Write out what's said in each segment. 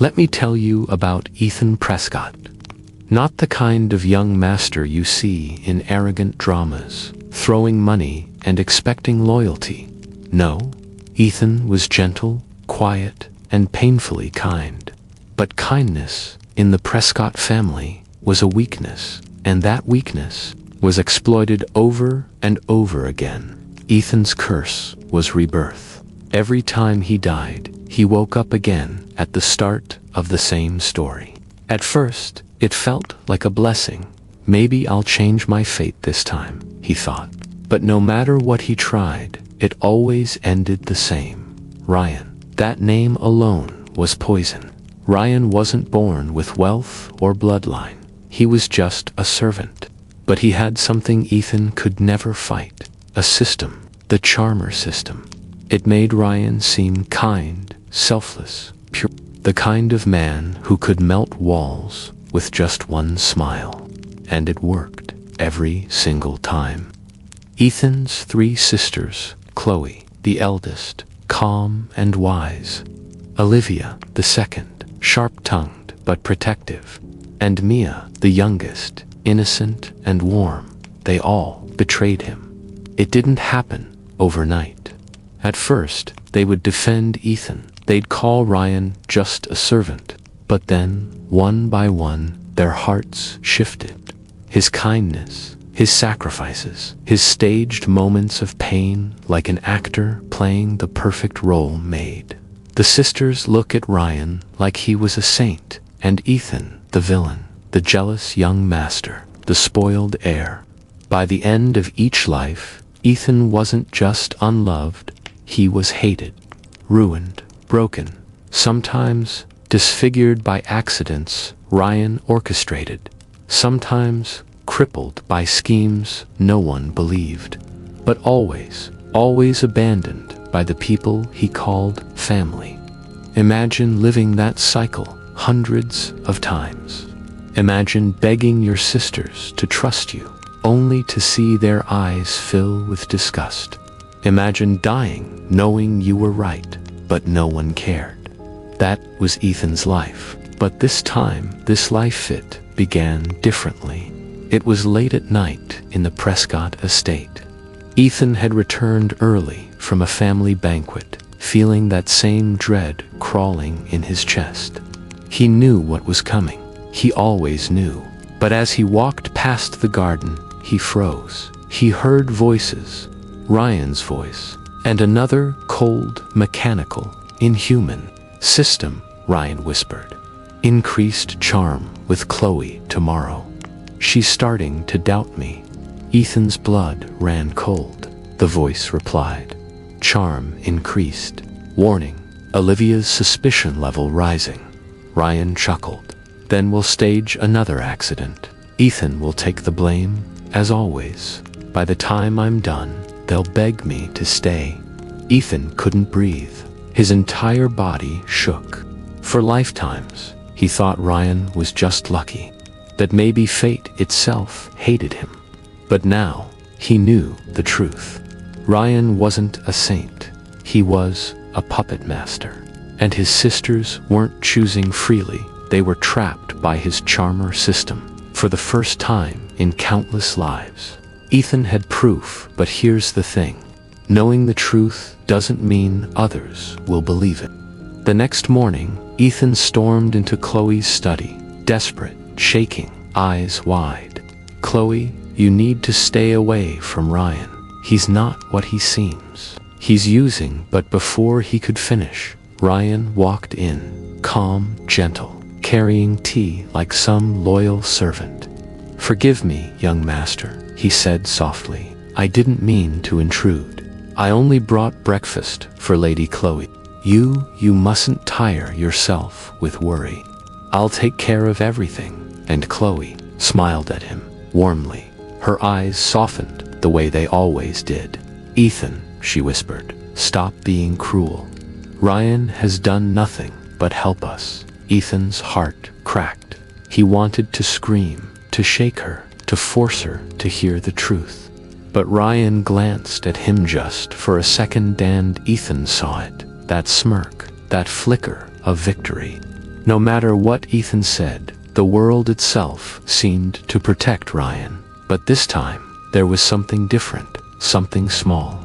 Let me tell you about Ethan Prescott. Not the kind of young master you see in arrogant dramas, throwing money and expecting loyalty. No, Ethan was gentle, quiet, and painfully kind. But kindness, in the Prescott family, was a weakness, and that weakness was exploited over and over again. Ethan's curse was rebirth. Every time he died, he woke up again at the start of the same story. At first, it felt like a blessing. Maybe I'll change my fate this time, he thought. But no matter what he tried, it always ended the same. Ryan. That name alone was poison. Ryan wasn't born with wealth or bloodline. He was just a servant. But he had something Ethan could never fight. A system. The charmer system. It made Ryan seem kind, selfless, pure. The kind of man who could melt walls with just one smile. And it worked every single time. Ethan's 3 sisters, Chloe, the eldest, calm and wise. Olivia, the second, sharp-tongued but protective. And Mia, the youngest, innocent and warm. They all betrayed him. It didn't happen overnight. At first, they would defend Ethan. They'd call Ryan just a servant. But then, one by one, their hearts shifted. His kindness, his sacrifices, his staged moments of pain like an actor playing the perfect role made. The sisters look at Ryan like he was a saint, and Ethan, the villain, the jealous young master, the spoiled heir. By the end of each life, Ethan wasn't just unloved, he was hated, ruined, broken, sometimes disfigured by accidents Ryan orchestrated, sometimes crippled by schemes no one believed, but always, always abandoned by the people he called family. Imagine living that cycle hundreds of times. Imagine begging your sisters to trust you, only to see their eyes fill with disgust. Imagine dying knowing you were right, but no one cared. That was Ethan's life. But this time, this life fit began differently. It was late at night in the Prescott estate. Ethan had returned early from a family banquet, feeling that same dread crawling in his chest. He knew what was coming. He always knew. But as he walked past the garden, he froze. He heard voices, Ryan's voice, and another cold, mechanical, inhuman system, Ryan whispered. Increased charm with Chloe tomorrow. She's starting to doubt me. Ethan's blood ran cold. The voice replied. Charm increased. Warning, Olivia's suspicion level rising. Ryan chuckled. Then we'll stage another accident. Ethan will take the blame, as always. By the time I'm done, they'll beg me to stay. Ethan couldn't breathe. His entire body shook. For lifetimes, he thought Ryan was just lucky, that maybe fate itself hated him. But now, he knew the truth. Ryan wasn't a saint. He was a puppet master. And his sisters weren't choosing freely. They were trapped by his charmer system. For the first time in countless lives, Ethan had proof, but here's the thing. Knowing the truth doesn't mean others will believe it. The next morning, Ethan stormed into Chloe's study, desperate, shaking, eyes wide. Chloe, you need to stay away from Ryan. He's not what he seems. He's using. But before he could finish, Ryan walked in, calm, gentle, carrying tea like some loyal servant. Forgive me, young master, he said softly. I didn't mean to intrude. I only brought breakfast for Lady Chloe. You mustn't tire yourself with worry. I'll take care of everything. And Chloe smiled at him warmly. Her eyes softened the way they always did. Ethan, she whispered, stop being cruel. Ryan has done nothing but help us. Ethan's heart cracked. He wanted to scream, to shake her, to force her to hear the truth. But Ryan glanced at him just for a second and Ethan saw it. That smirk, that flicker of victory. No matter what Ethan said, the world itself seemed to protect Ryan. But this time, there was something different, something small.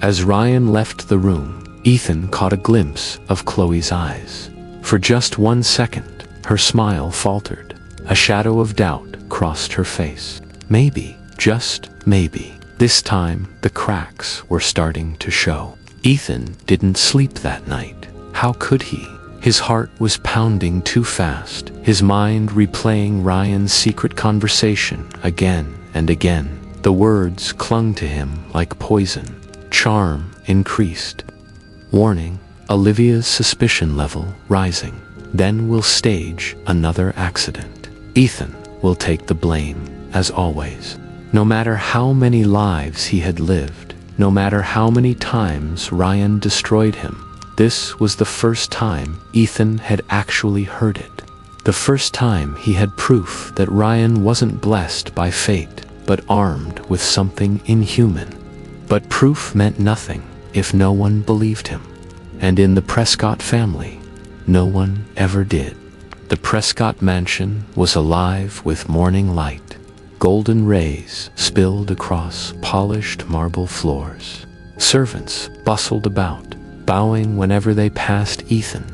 As Ryan left the room, Ethan caught a glimpse of Chloe's eyes. For just 1 second, her smile faltered. A shadow of doubt crossed her face. Maybe, just maybe, this time the cracks were starting to show. Ethan didn't sleep that night. How could he? His heart was pounding too fast, his mind replaying Ryan's secret conversation again and again. The words clung to him like poison. Charm increased. Warning, Olivia's suspicion level rising. Then we'll stage another accident. Ethan will take the blame, as always. No matter how many lives he had lived, no matter how many times Ryan destroyed him, this was the first time Ethan had actually heard it. The first time he had proof that Ryan wasn't blessed by fate, but armed with something inhuman. But proof meant nothing if no one believed him. And in the Prescott family, no one ever did. The Prescott mansion was alive with morning light. Golden rays spilled across polished marble floors. Servants bustled about, bowing whenever they passed Ethan.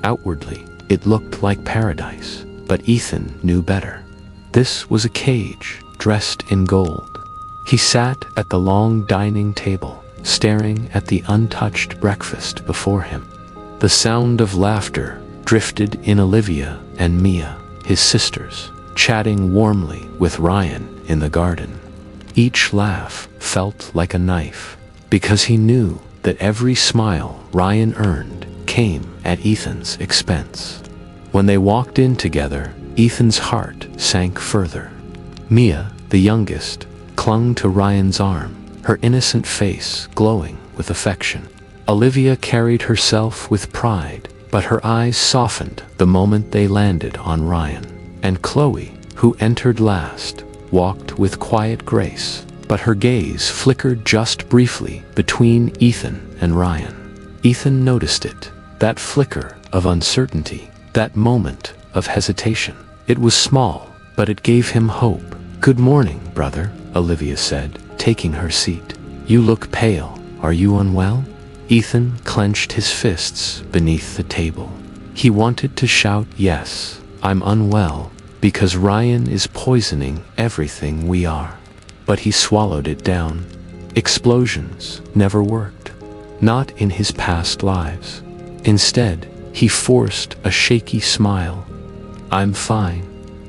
Outwardly, it looked like paradise, but Ethan knew better. This was a cage dressed in gold. He sat at the long dining table, staring at the untouched breakfast before him. The sound of laughter drifted in. Olivia and Mia, his sisters, chatting warmly with Ryan in the garden. Each laugh felt like a knife, because he knew that every smile Ryan earned came at Ethan's expense. When they walked in together, Ethan's heart sank further. Mia, the youngest, clung to Ryan's arm, her innocent face glowing with affection. Olivia carried herself with pride, but her eyes softened the moment they landed on Ryan. And Chloe, who entered last, walked with quiet grace, but her gaze flickered just briefly between Ethan and Ryan. Ethan noticed it, that flicker of uncertainty, that moment of hesitation. It was small, but it gave him hope. "Good morning, brother," Olivia said, taking her seat. "You look pale. Are you unwell?" Ethan clenched his fists beneath the table. He wanted to shout, "Yes, I'm unwell, because Ryan is poisoning everything we are." But he swallowed it down. Explosions never worked. Not in his past lives. Instead, he forced a shaky smile. "I'm fine."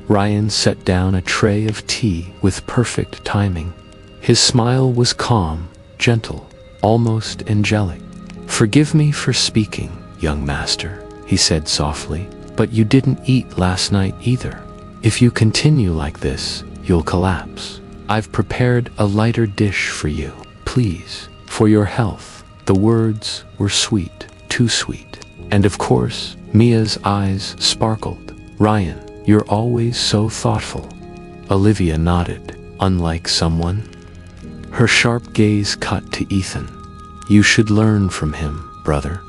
Ryan set down a tray of tea with perfect timing. His smile was calm, gentle, almost angelic. "Forgive me for speaking, young master," he said softly, "but you didn't eat last night either. If you continue like this, you'll collapse. I've prepared a lighter dish for you, please, for your health." The words were sweet, too sweet. And of course, Mia's eyes sparkled. "Ryan, you're always so thoughtful." Olivia nodded. "Unlike someone?" Her sharp gaze cut to Ethan. "You should learn from him, brother."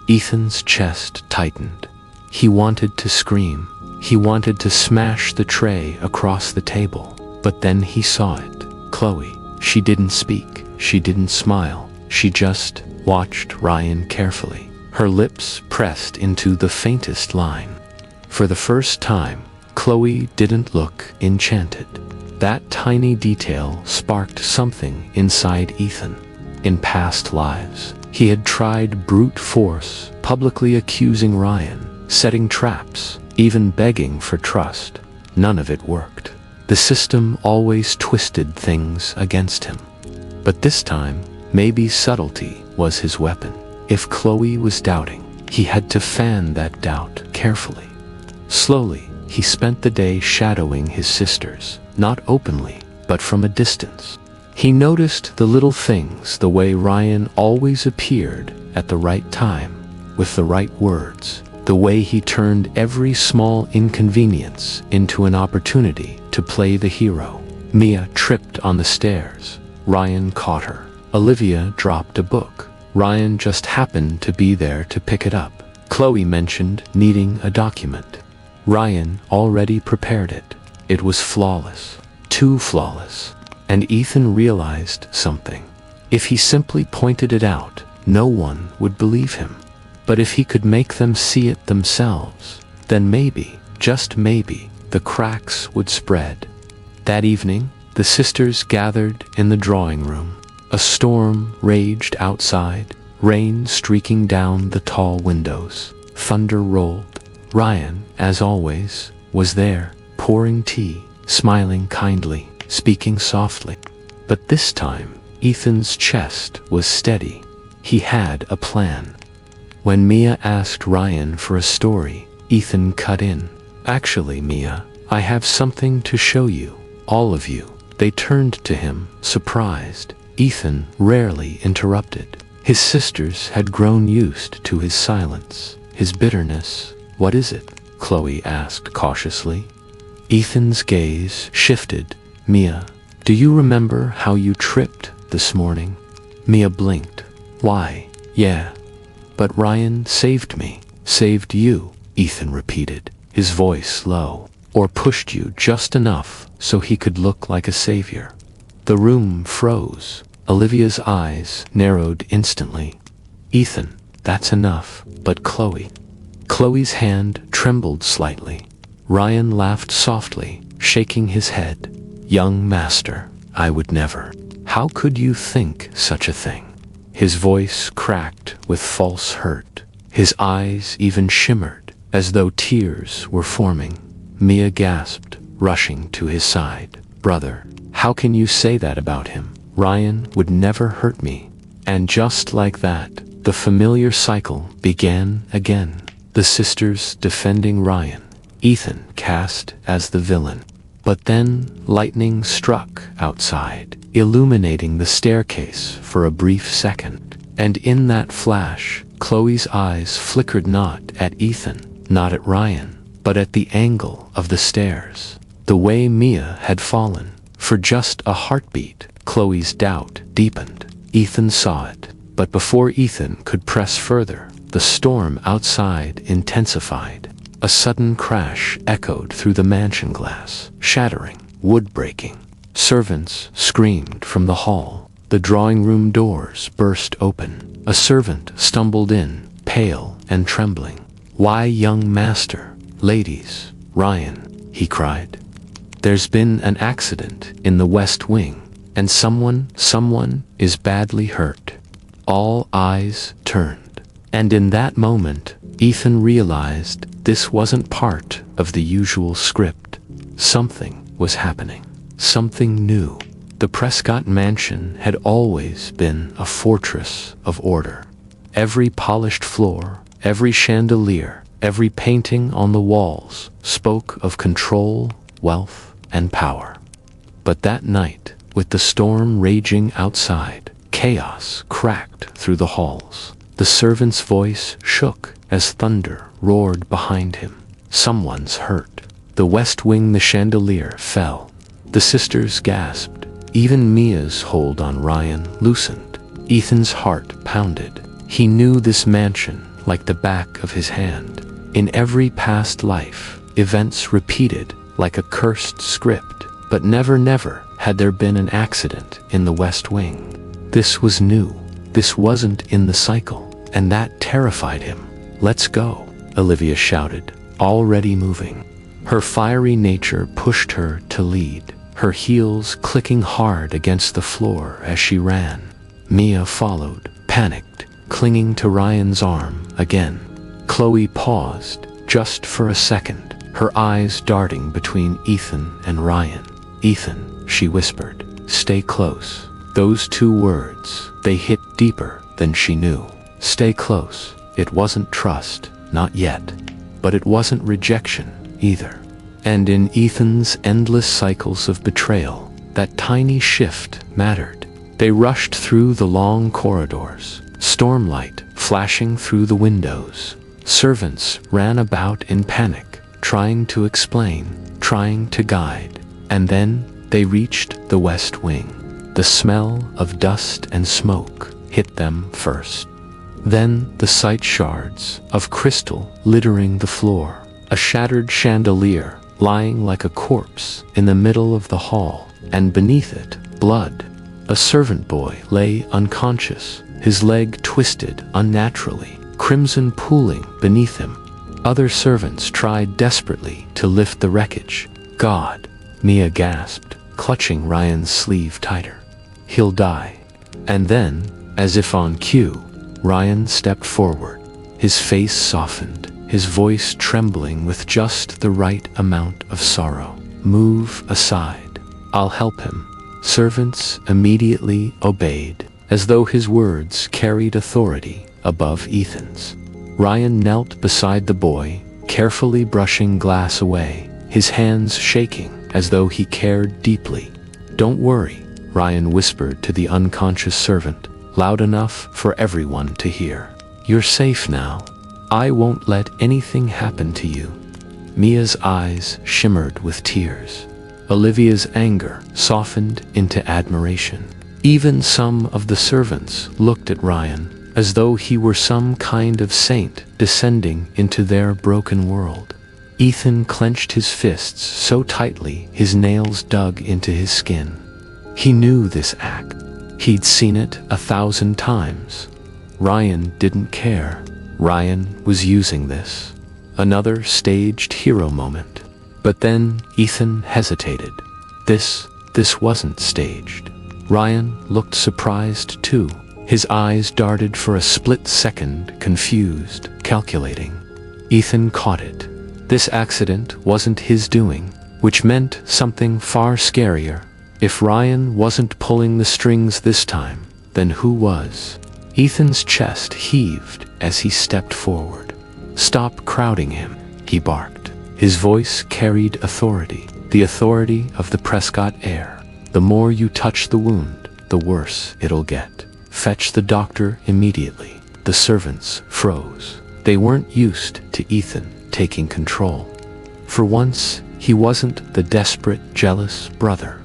Ethan's chest tightened. He wanted to scream. He wanted to smash the tray across the table. But then he saw it. Chloe. She didn't speak. She didn't smile. She just watched Ryan carefully. Her lips pressed into the faintest line. For the first time, Chloe didn't look enchanted. That tiny detail sparked something inside Ethan. In past lives, he had tried brute force, publicly accusing Ryan, setting traps, even begging for trust. None of it worked. The system always twisted things against him. But this time, maybe subtlety was his weapon. If Chloe was doubting, he had to fan that doubt carefully. Slowly, he spent the day shadowing his sisters, not openly, but from a distance. He noticed the little things, the way Ryan always appeared at the right time, with the right words, the way he turned every small inconvenience into an opportunity to play the hero. Mia tripped on the stairs. Ryan caught her. Olivia dropped a book. Ryan just happened to be there to pick it up. Chloe mentioned needing a document. Ryan already prepared it. It was flawless, too flawless, and Ethan realized something. If he simply pointed it out, no one would believe him. But if he could make them see it themselves, then maybe, just maybe, the cracks would spread. That evening, the sisters gathered in the drawing room. A storm raged outside, rain streaking down the tall windows. Thunder rolled. Ryan, as always, was there, pouring tea, smiling kindly, speaking softly. But this time, Ethan's chest was steady. He had a plan. When Mia asked Ryan for a story, Ethan cut in. "Actually, Mia, I have something to show you. All of you." They turned to him, surprised. Ethan rarely interrupted. His sisters had grown used to his silence, his bitterness. "What is it?" Chloe asked cautiously. Ethan's gaze shifted. "Mia, do you remember how you tripped this morning?" Mia blinked. "Why, yeah. But Ryan saved me." "Saved you," Ethan repeated, his voice low. "Or pushed you just enough so he could look like a savior." The room froze. Olivia's eyes narrowed instantly. "Ethan, that's enough." "But Chloe." Chloe's hand trembled slightly. Ryan laughed softly, shaking his head. "Young master, I would never. How could you think such a thing?" His voice cracked with false hurt. His eyes even shimmered, as though tears were forming. Mia gasped, rushing to his side. "Brother, how can you say that about him? Ryan would never hurt me." And just like that, the familiar cycle began again. The sisters defending Ryan, Ethan cast as the villain. But then lightning struck outside, illuminating the staircase for a brief second. And in that flash, Chloe's eyes flickered not at Ethan, not at Ryan, but at the angle of the stairs. The way Mia had fallen. For just a heartbeat, Chloe's doubt deepened. Ethan saw it, but before Ethan could press further, the storm outside intensified. A sudden crash echoed through the mansion glass, shattering, wood breaking. Servants screamed from the hall. The drawing room doors burst open. A servant stumbled in, pale and trembling. "Why, young master, ladies, Ryan," he cried. "There's been an accident in the West Wing, and someone is badly hurt." All eyes turned. And in that moment, Ethan realized this wasn't part of the usual script. Something was happening. Something new. The Prescott mansion had always been a fortress of order. Every polished floor, every chandelier, every painting on the walls spoke of control, wealth, and power. But that night, with the storm raging outside, chaos cracked through the halls. The servant's voice shook as thunder roared behind him. "Someone's hurt." The West Wing, the chandelier fell. The sisters gasped. Even Mia's hold on Ryan loosened. Ethan's heart pounded. He knew this mansion like the back of his hand. In every past life, events repeated like a cursed script, but never had there been an accident in the West Wing. This was new. This wasn't in the cycle, and that terrified him. "Let's go," Olivia shouted, already moving. Her fiery nature pushed her to lead, her heels clicking hard against the floor as she ran. Mia followed, panicked, clinging to Ryan's arm again. Chloe paused, just for a second, her eyes darting between Ethan and Ryan. "Ethan," she whispered, "stay close." Those two words, they hit deeper than she knew. Stay close. It wasn't trust, not yet. But it wasn't rejection, either. And in Ethan's endless cycles of betrayal, that tiny shift mattered. They rushed through the long corridors, stormlight flashing through the windows. Servants ran about in panic, trying to explain, trying to guide. And then they reached the West Wing. The smell of dust and smoke hit them first. Then the sight shards of crystal littering the floor, a shattered chandelier lying like a corpse in the middle of the hall, and beneath it, blood. A servant boy lay unconscious, his leg twisted unnaturally, crimson pooling beneath him. Other servants tried desperately to lift the wreckage. God, Mia gasped, clutching Ryan's sleeve tighter. He'll die. And then, as if on cue, Ryan stepped forward, his face softened, his voice trembling with just the right amount of sorrow. Move aside. I'll help him. Servants immediately obeyed, as though his words carried authority above Ethan's. Ryan knelt beside the boy, carefully brushing glass away, his hands shaking as though he cared deeply. Don't worry, Ryan whispered to the unconscious servant, loud enough for everyone to hear. You're safe now. I won't let anything happen to you. Mia's eyes shimmered with tears. Olivia's anger softened into admiration. Even some of the servants looked at Ryan as though he were some kind of saint descending into their broken world. Ethan clenched his fists so tightly his nails dug into his skin. He knew this act. He'd seen it 1,000 times. Ryan didn't care. Ryan was using this. Another staged hero moment. But then Ethan hesitated. This wasn't staged. Ryan looked surprised too. His eyes darted for a split second, confused, calculating. Ethan caught it. This accident wasn't his doing, which meant something far scarier. If Ryan wasn't pulling the strings this time, then who was? Ethan's chest heaved as he stepped forward. Stop crowding him, he barked. His voice carried authority, the authority of the Prescott heir. The more you touch the wound, the worse it'll get. Fetch the doctor immediately. The servants froze. They weren't used to Ethan taking control. For once, he wasn't the desperate, jealous brother.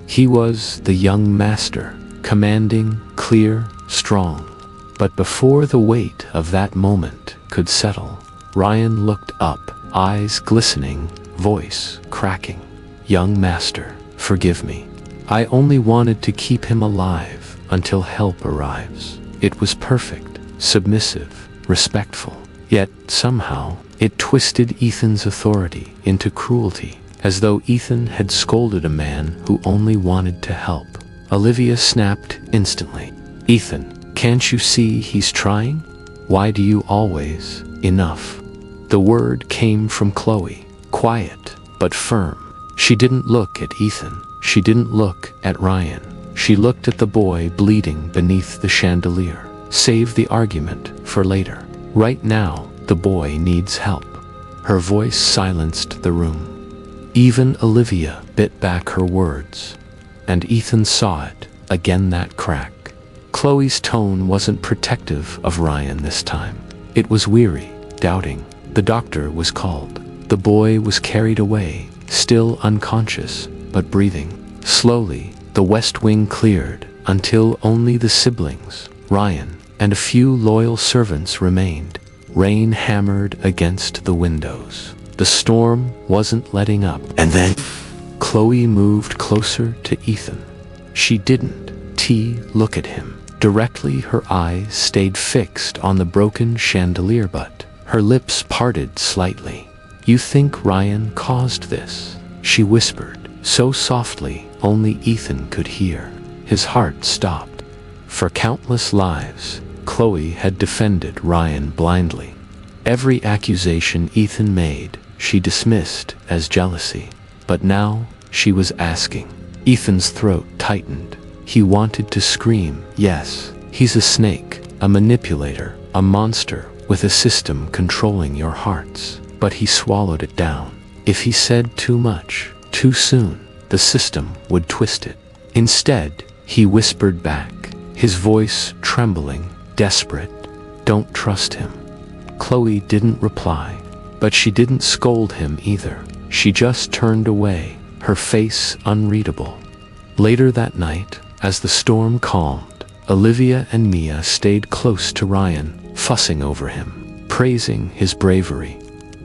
He was the young master, commanding, clear, strong. But before the weight of that moment could settle, Ryan looked up, eyes glistening, voice cracking. Young master, forgive me. I only wanted to keep him alive until help arrives. It was perfect, submissive, respectful. Yet, somehow, it twisted Ethan's authority into cruelty, as though Ethan had scolded a man who only wanted to help. Olivia snapped instantly. Ethan, can't you see he's trying? Why do you always? Enough. The word came from Chloe, quiet but firm. She didn't look at Ethan. She didn't look at Ryan. She looked at the boy bleeding beneath the chandelier. Save the argument for later. Right now, the boy needs help. Her voice silenced the room. Even Olivia bit back her words. And Ethan saw it, again that crack. Chloe's tone wasn't protective of Ryan this time. It was weary, doubting. The doctor was called. The boy was carried away, still unconscious, but breathing. Slowly, the West Wing cleared, until only the siblings, Ryan, and a few loyal servants remained. Rain hammered against the windows. The storm wasn't letting up. And then Chloe moved closer to Ethan. She didn't look at him. Directly, her eyes stayed fixed on the broken chandelier butt. Her lips parted slightly. You think Ryan caused this? She whispered, so softly only Ethan could hear. His heart stopped. For countless lives, Chloe had defended Ryan blindly. Every accusation Ethan made, she dismissed as jealousy. But now, she was asking. Ethan's throat tightened. He wanted to scream, yes, he's a snake, a manipulator, a monster with a system controlling your hearts. But he swallowed it down. If he said too much, too soon, the system would twist it. Instead, he whispered back, his voice trembling, desperate, don't trust him. Chloe didn't reply, but she didn't scold him either. She just turned away, her face unreadable. Later that night, as the storm calmed, Olivia and Mia stayed close to Ryan, fussing over him, praising his bravery.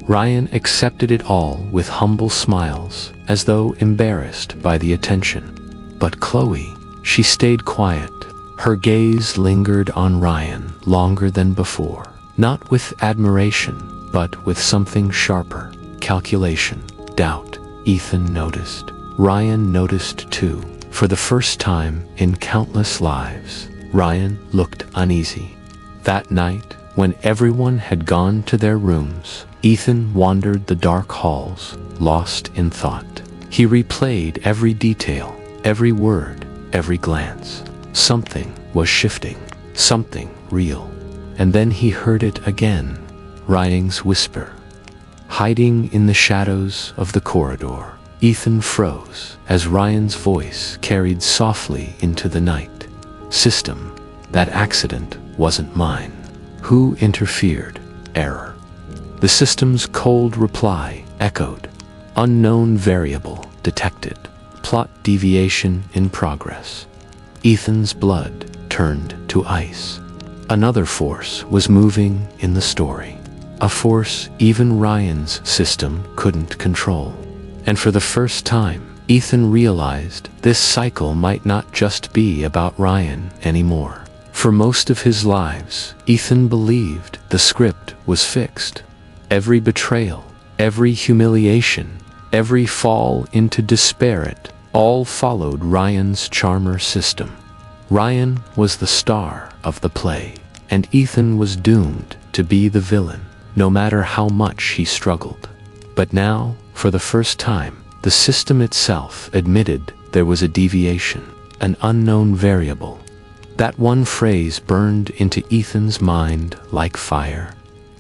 Ryan accepted it all with humble smiles, as though embarrassed by the attention. But Chloe, she stayed quiet. Her gaze lingered on Ryan longer than before, not with admiration, but with something sharper: calculation, doubt. Ethan noticed. Ryan noticed too. For the first time in countless lives, Ryan looked uneasy. That night, when everyone had gone to their rooms, Ethan wandered the dark halls, lost in thought. He replayed every detail, every word, every glance. Something was shifting, something real. And then he heard it again, Ryan's whisper. Hiding in the shadows of the corridor, Ethan froze as Ryan's voice carried softly into the night. System, that accident wasn't mine. Who interfered? Error. The system's cold reply echoed. Unknown variable detected. Plot deviation in progress. Ethan's blood turned to ice. Another force was moving in the story. A force even Ryan's system couldn't control. And for the first time, Ethan realized this cycle might not just be about Ryan anymore. For most of his lives, Ethan believed the script was fixed. Every betrayal, every humiliation, every fall into despair, all followed Ryan's charmer system. Ryan was the star of the play, and Ethan was doomed to be the villain, no matter how much he struggled. But now, for the first time, the system itself admitted there was a deviation, an unknown variable. That one phrase burned into Ethan's mind like fire.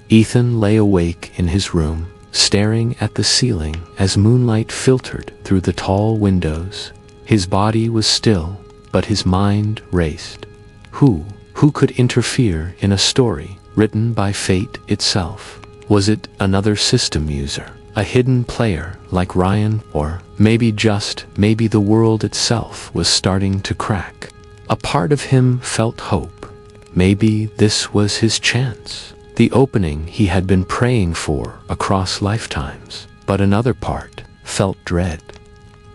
Ethan lay awake in his room, staring at the ceiling as moonlight filtered through the tall windows. His body was still, but his mind raced. Who could interfere in a story written by fate itself? Was it another system user, a hidden player like Ryan, or maybe the world itself was starting to crack? A part of him felt hope. Maybe this was his chance, the opening he had been praying for across lifetimes. But another part felt dread.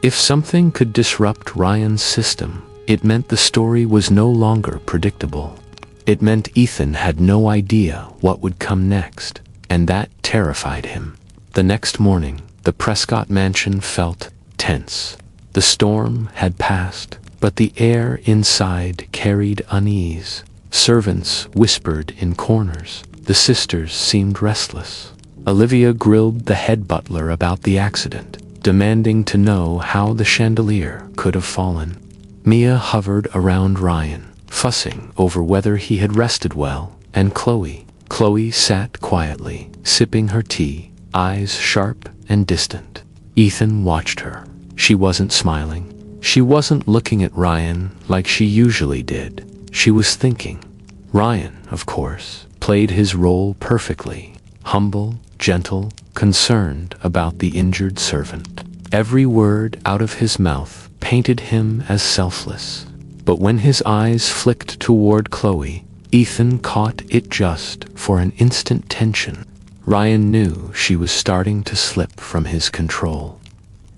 If something could disrupt Ryan's system, it meant the story was no longer predictable. It meant Ethan had no idea what would come next, and that terrified him. The next morning, the Prescott mansion felt tense. The storm had passed, but the air inside carried unease. Servants whispered in corners. The sisters seemed restless. Olivia grilled the head butler about the accident, demanding to know how the chandelier could have fallen. Mia hovered around Ryan, fussing over whether he had rested well, and Chloe sat quietly, sipping her tea, eyes sharp and distant. Ethan watched her. She wasn't smiling. She wasn't looking at Ryan like she usually did. She was thinking. Ryan, of course, played his role perfectly. Humble, gentle, concerned about the injured servant. Every word out of his mouth painted him as selfless. But when his eyes flicked toward Chloe, Ethan caught it just for an instant tension. Ryan knew she was starting to slip from his control.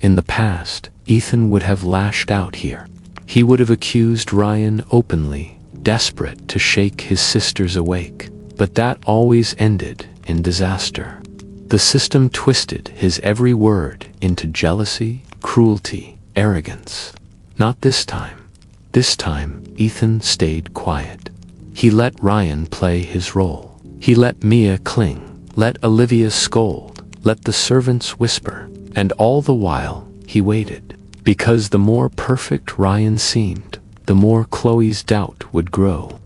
In the past, Ethan would have lashed out here. He would have accused Ryan openly, desperate to shake his sisters awake. But that always ended in disaster. The system twisted his every word into jealousy, cruelty, arrogance. Not this time. This time, Ethan stayed quiet. He let Ryan play his role. He let Mia cling, let Olivia scold, let the servants whisper, and all the while, he waited. Because the more perfect Ryan seemed, the more Chloe's doubt would grow.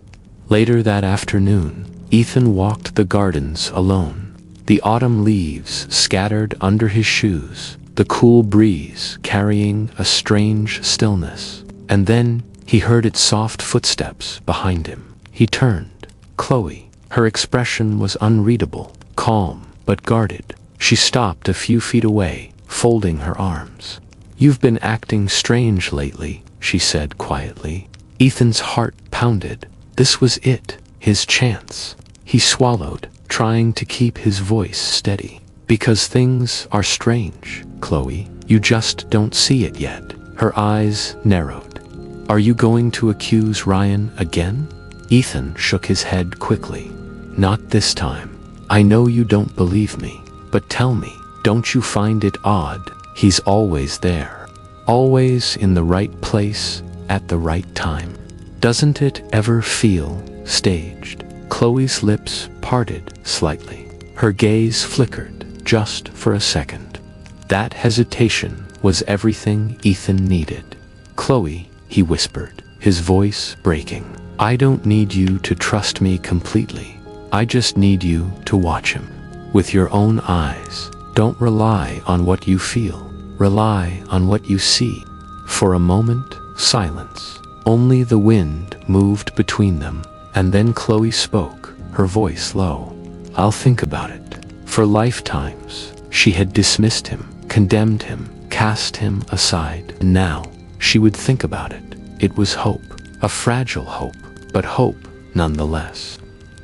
Later that afternoon, Ethan walked the gardens alone. The autumn leaves scattered under his shoes, the cool breeze carrying a strange stillness. And then he heard its soft footsteps behind him. He turned. Chloe. Her expression was unreadable, calm but guarded. She stopped a few feet away, folding her arms. "You've been acting strange lately," she said quietly. Ethan's heart pounded. This was it, his chance. He swallowed, trying to keep his voice steady. Because things are strange, Chloe. You just don't see it yet. Her eyes narrowed. Are you going to accuse Ryan again? Ethan shook his head quickly. Not this time. I know you don't believe me, but tell me, don't you find it odd? He's always there. Always in the right place, at the right time. Doesn't it ever feel staged? Chloe's lips parted slightly. Her gaze flickered, just for a second. That hesitation was everything Ethan needed. Chloe, he whispered, his voice breaking. I don't need you to trust me completely. I just need you to watch him. With your own eyes. Don't rely on what you feel. Rely on what you see. For a moment, silence. Only the wind moved between them, and then Chloe spoke, her voice low. I'll think about it. For lifetimes, she had dismissed him, condemned him, cast him aside. And now, she would think about it. It was hope. A fragile hope, but hope nonetheless.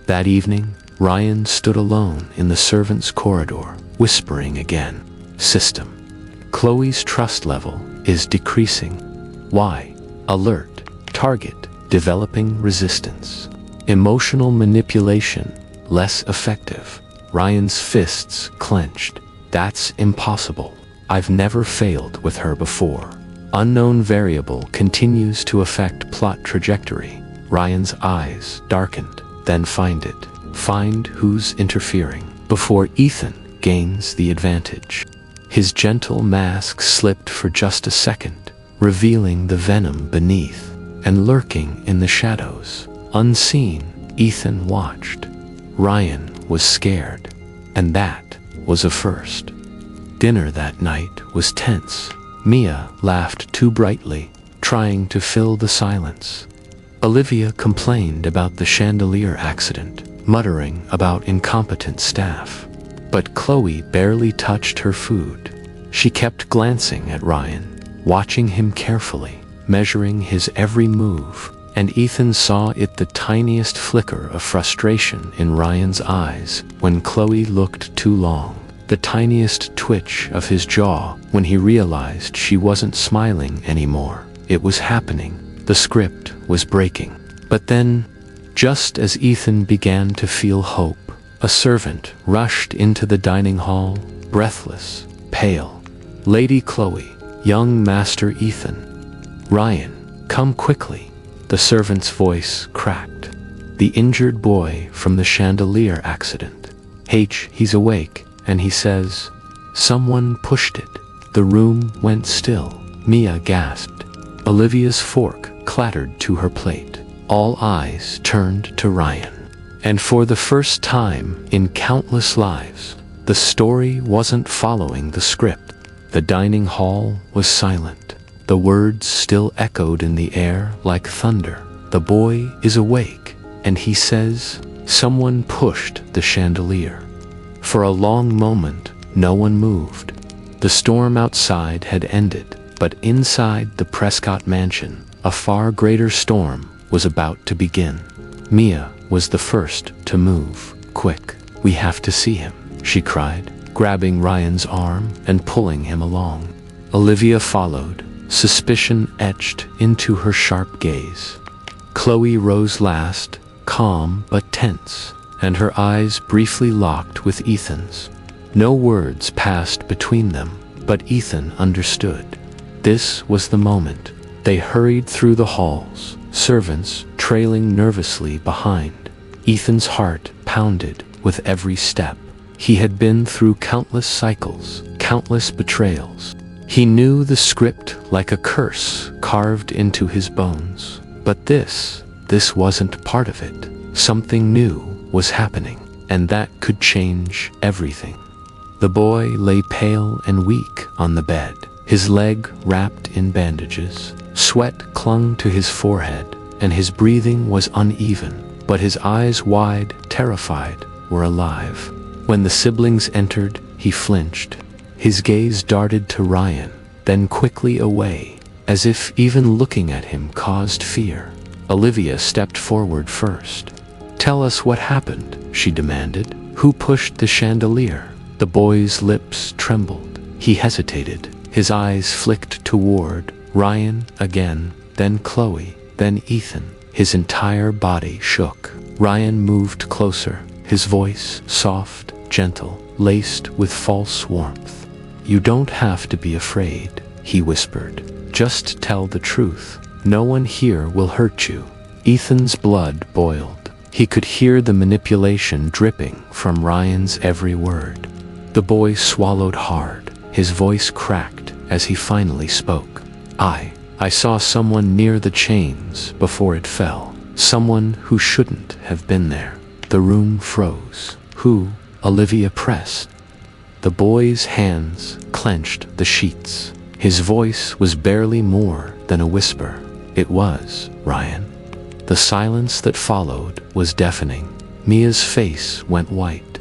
That evening, Ryan stood alone in the servants' corridor, whispering again. System. Chloe's trust level is decreasing. Why? Alert. Target. Developing resistance. Emotional manipulation. Less effective. Ryan's fists clenched. That's impossible. I've never failed with her before. Unknown variable continues to affect plot trajectory. Ryan's eyes darkened. Then find it. Find who's interfering before Ethan gains the advantage. His gentle mask slipped for just a second, revealing the venom beneath, and lurking in the shadows. Unseen, Ethan watched. Ryan was scared, and that was a first. Dinner that night was tense. Mia laughed too brightly, trying to fill the silence. Olivia complained about the chandelier accident, muttering about incompetent staff. But Chloe barely touched her food. She kept glancing at Ryan, watching him carefully, measuring his every move, and Ethan saw it the tiniest flicker of frustration in Ryan's eyes when Chloe looked too long, the tiniest twitch of his jaw when he realized she wasn't smiling anymore. It was happening. The script was breaking. But then, just as Ethan began to feel hope, a servant rushed into the dining hall, breathless, pale. Lady Chloe, young Master Ethan. Ryan, come quickly. The servant's voice cracked. The injured boy from the chandelier accident. He's awake, and he says, someone pushed it. The room went still. Mia gasped. Olivia's fork clattered to her plate. All eyes turned to Ryan. And for the first time in countless lives, the story wasn't following the script. The dining hall was silent. The words still echoed in the air like thunder. The boy is awake, and he says, someone pushed the chandelier. For a long moment, no one moved. The storm outside had ended, but inside the Prescott mansion, a far greater storm was about to begin. Mia was the first to move. Quick, we have to see him, she cried, grabbing Ryan's arm and pulling him along. Olivia followed, suspicion etched into her sharp gaze. Chloe rose last, calm but tense, and her eyes briefly locked with Ethan's. No words passed between them, but Ethan understood. This was the moment. They hurried through the halls, servants trailing nervously behind. Ethan's heart pounded with every step. He had been through countless cycles, countless betrayals. He knew the script like a curse carved into his bones. But this wasn't part of it. Something new was happening, and that could change everything. The boy lay pale and weak on the bed, his leg wrapped in bandages. Sweat clung to his forehead, and his breathing was uneven, but his eyes wide, terrified, were alive. When the siblings entered, he flinched. His gaze darted to Ryan, then quickly away, as if even looking at him caused fear. Olivia stepped forward first. Tell us what happened, she demanded. Who pushed the chandelier? The boy's lips trembled. He hesitated. His eyes flicked toward Ryan again, then Chloe, then Ethan. His entire body shook. Ryan moved closer, his voice soft, gentle, laced with false warmth. You don't have to be afraid, he whispered. Just tell the truth. No one here will hurt you. Ethan's blood boiled. He could hear the manipulation dripping from Ryan's every word. The boy swallowed hard. His voice cracked as he finally spoke. I saw someone near the chains before it fell. Someone who shouldn't have been there. The room froze. Who? Olivia pressed. The boy's hands clenched the sheets. His voice was barely more than a whisper. It was Ryan. The silence that followed was deafening. Mia's face went white.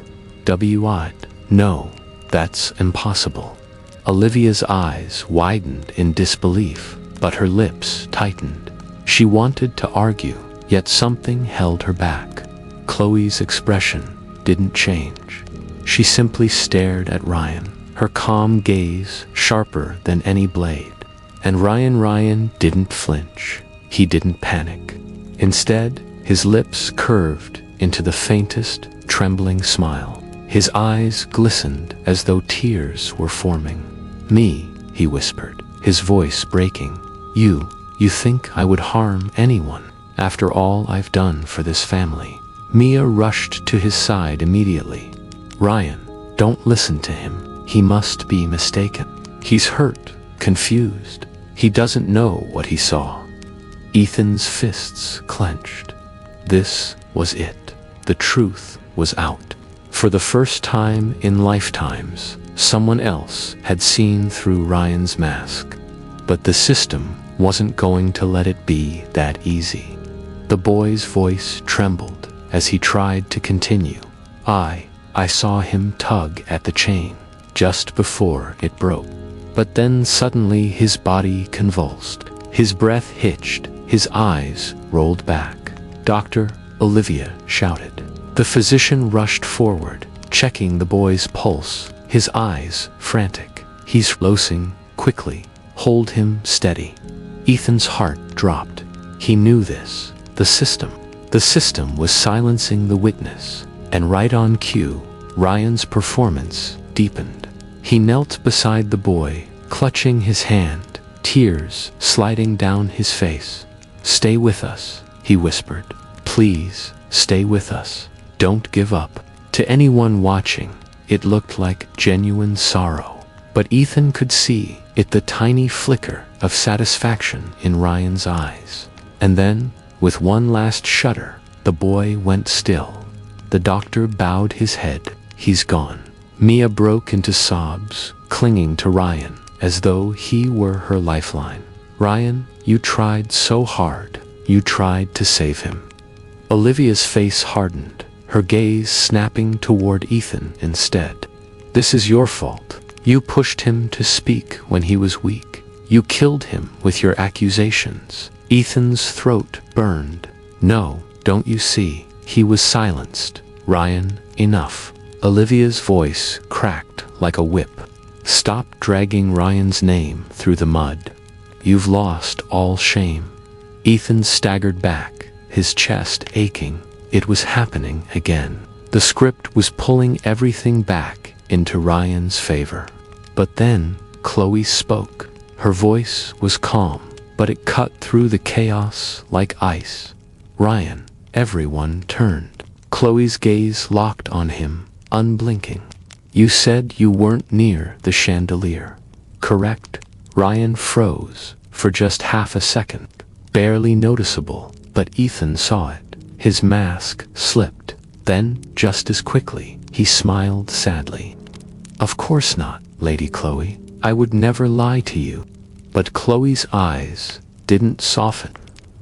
No, that's impossible. Olivia's eyes widened in disbelief, but her lips tightened. She wanted to argue, yet something held her back. Chloe's expression didn't change. She simply stared at Ryan, her calm gaze sharper than any blade. And Ryan didn't flinch. He didn't panic. Instead, his lips curved into the faintest, trembling smile. His eyes glistened as though tears were forming. Me, he whispered, his voice breaking. You think I would harm anyone after all I've done for this family? Mia rushed to his side immediately. Ryan, don't listen to him. He must be mistaken. He's hurt, confused. He doesn't know what he saw. Ethan's fists clenched. This was it. The truth was out. For the first time in lifetimes, someone else had seen through Ryan's mask. But the system wasn't going to let it be that easy. The boy's voice trembled as he tried to continue. I saw him tug at the chain just before it broke. But then suddenly his body convulsed. His breath hitched. His eyes rolled back. Doctor, Olivia shouted. The physician rushed forward, checking the boy's pulse, his eyes frantic. He's losing quickly. Hold him steady. Ethan's heart dropped. He knew this. The system was silencing the witness. And right on cue, Ryan's performance deepened. He knelt beside the boy, clutching his hand, tears sliding down his face. Stay with us, he whispered. Please, stay with us. Don't give up. To anyone watching, it looked like genuine sorrow. But Ethan could see it, the tiny flicker of satisfaction in Ryan's eyes. And then, with one last shudder, the boy went still. The doctor bowed his head. He's gone. Mia broke into sobs, clinging to Ryan, as though he were her lifeline. Ryan, you tried so hard. You tried to save him. Olivia's face hardened, her gaze snapping toward Ethan instead. This is your fault. You pushed him to speak when he was weak. You killed him with your accusations. Ethan's throat burned. No, don't you see? He was silenced. Ryan, enough. Olivia's voice cracked like a whip. Stop dragging Ryan's name through the mud. You've lost all shame. Ethan staggered back, his chest aching. It was happening again. The script was pulling everything back into Ryan's favor. But then, Chloe spoke. Her voice was calm, but it cut through the chaos like ice. Ryan, everyone turned. Chloe's gaze locked on him, unblinking. You said you weren't near the chandelier, correct? Ryan froze for just half a second, barely noticeable, but Ethan saw it. His mask slipped. Then, just as quickly, he smiled sadly. Of course not, Lady Chloe. I would never lie to you. But Chloe's eyes didn't soften.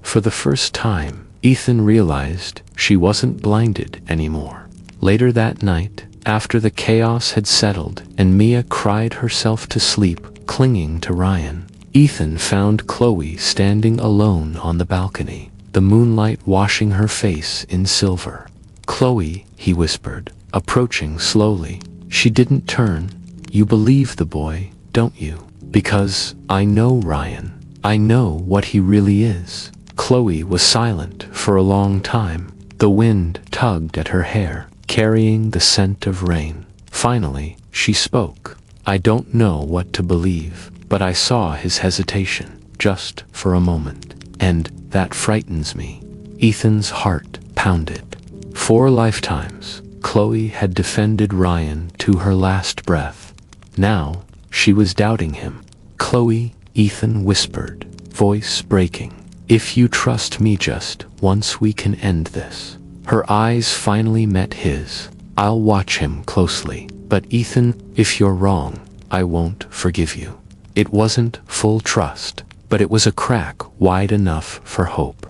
For the first time, Ethan realized she wasn't blinded anymore. Later that night, after the chaos had settled and Mia cried herself to sleep, clinging to Ryan, Ethan found Chloe standing alone on the balcony, the moonlight washing her face in silver. Chloe, he whispered, approaching slowly. She didn't turn. You believe the boy, don't you? Because I know Ryan. I know what he really is. Chloe was silent for a long time. The wind tugged at her hair, carrying the scent of rain. Finally, she spoke. I don't know what to believe, but I saw his hesitation, just for a moment. And that frightens me. Ethan's heart pounded. 4 lifetimes, Chloe had defended Ryan to her last breath. Now, she was doubting him. Chloe, Ethan whispered, voice breaking. If you trust me just once, we can end this. Her eyes finally met his. I'll watch him closely. But Ethan, if you're wrong, I won't forgive you. It wasn't full trust, but it was a crack wide enough for hope.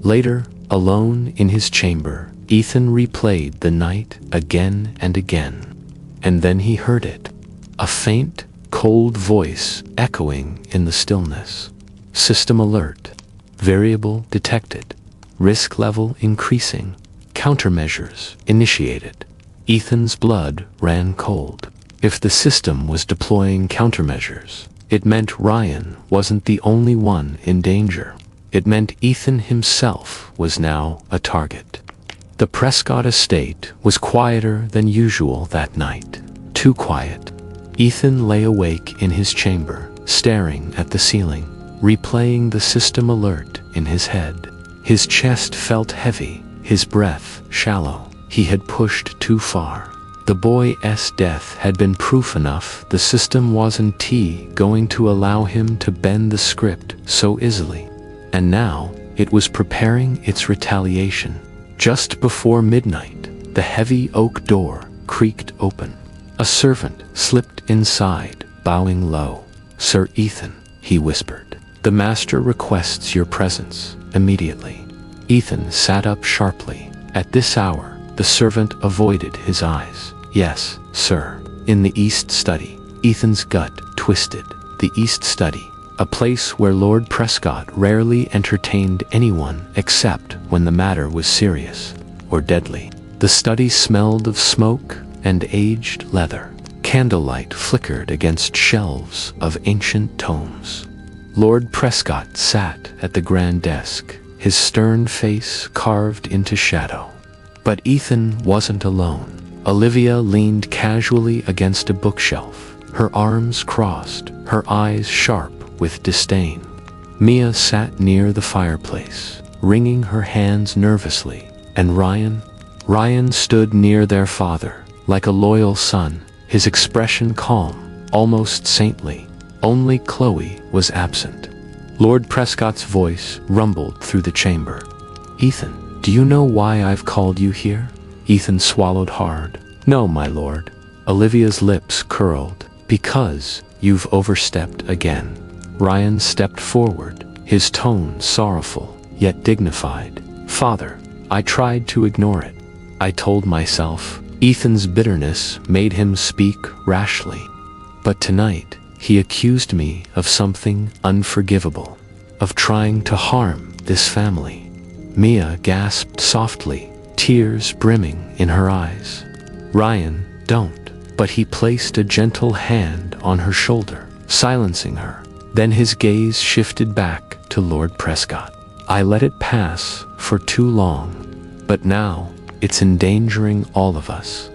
Later, alone in his chamber, Ethan replayed the night again and again. And then he heard it. A faint, cold voice echoing in the stillness. System alert. Variable detected. Risk level increasing. Countermeasures initiated. Ethan's blood ran cold. If the system was deploying countermeasures, it meant Ryan wasn't the only one in danger. It meant Ethan himself was now a target. The Prescott estate was quieter than usual that night. Too quiet. Ethan lay awake in his chamber, staring at the ceiling, replaying the system alert in his head. His chest felt heavy, his breath shallow. He had pushed too far. The boy's death had been proof enough the system wasn't going to allow him to bend the script so easily. And now, it was preparing its retaliation. Just before midnight, the heavy oak door creaked open. A servant slipped inside, bowing low. Sir Ethan, he whispered. The master requests your presence, immediately. Ethan sat up sharply. At this hour, the servant avoided his eyes. Yes, sir. In the East Study. Ethan's gut twisted. The East Study. A place where Lord Prescott rarely entertained anyone except when the matter was serious or deadly. The study smelled of smoke and aged leather. Candlelight flickered against shelves of ancient tomes. Lord Prescott sat at the grand desk, his stern face carved into shadow. But Ethan wasn't alone. Olivia leaned casually against a bookshelf, her arms crossed, her eyes sharp with disdain. Mia sat near the fireplace, wringing her hands nervously, and Ryan stood near their father, like a loyal son, his expression calm, almost saintly. Only Chloe was absent. Lord Prescott's voice rumbled through the chamber. Ethan, do you know why I've called you here? Ethan swallowed hard. No, my lord. Olivia's lips curled. Because you've overstepped again. Ryan stepped forward, his tone sorrowful, yet dignified. Father, I tried to ignore it. I told myself. Ethan's bitterness made him speak rashly. But tonight, he accused me of something unforgivable, of trying to harm this family. Mia gasped softly, tears brimming in her eyes. Ryan, don't. But he placed a gentle hand on her shoulder, silencing her. Then his gaze shifted back to Lord Prescott. I let it pass for too long, but now it's endangering all of us.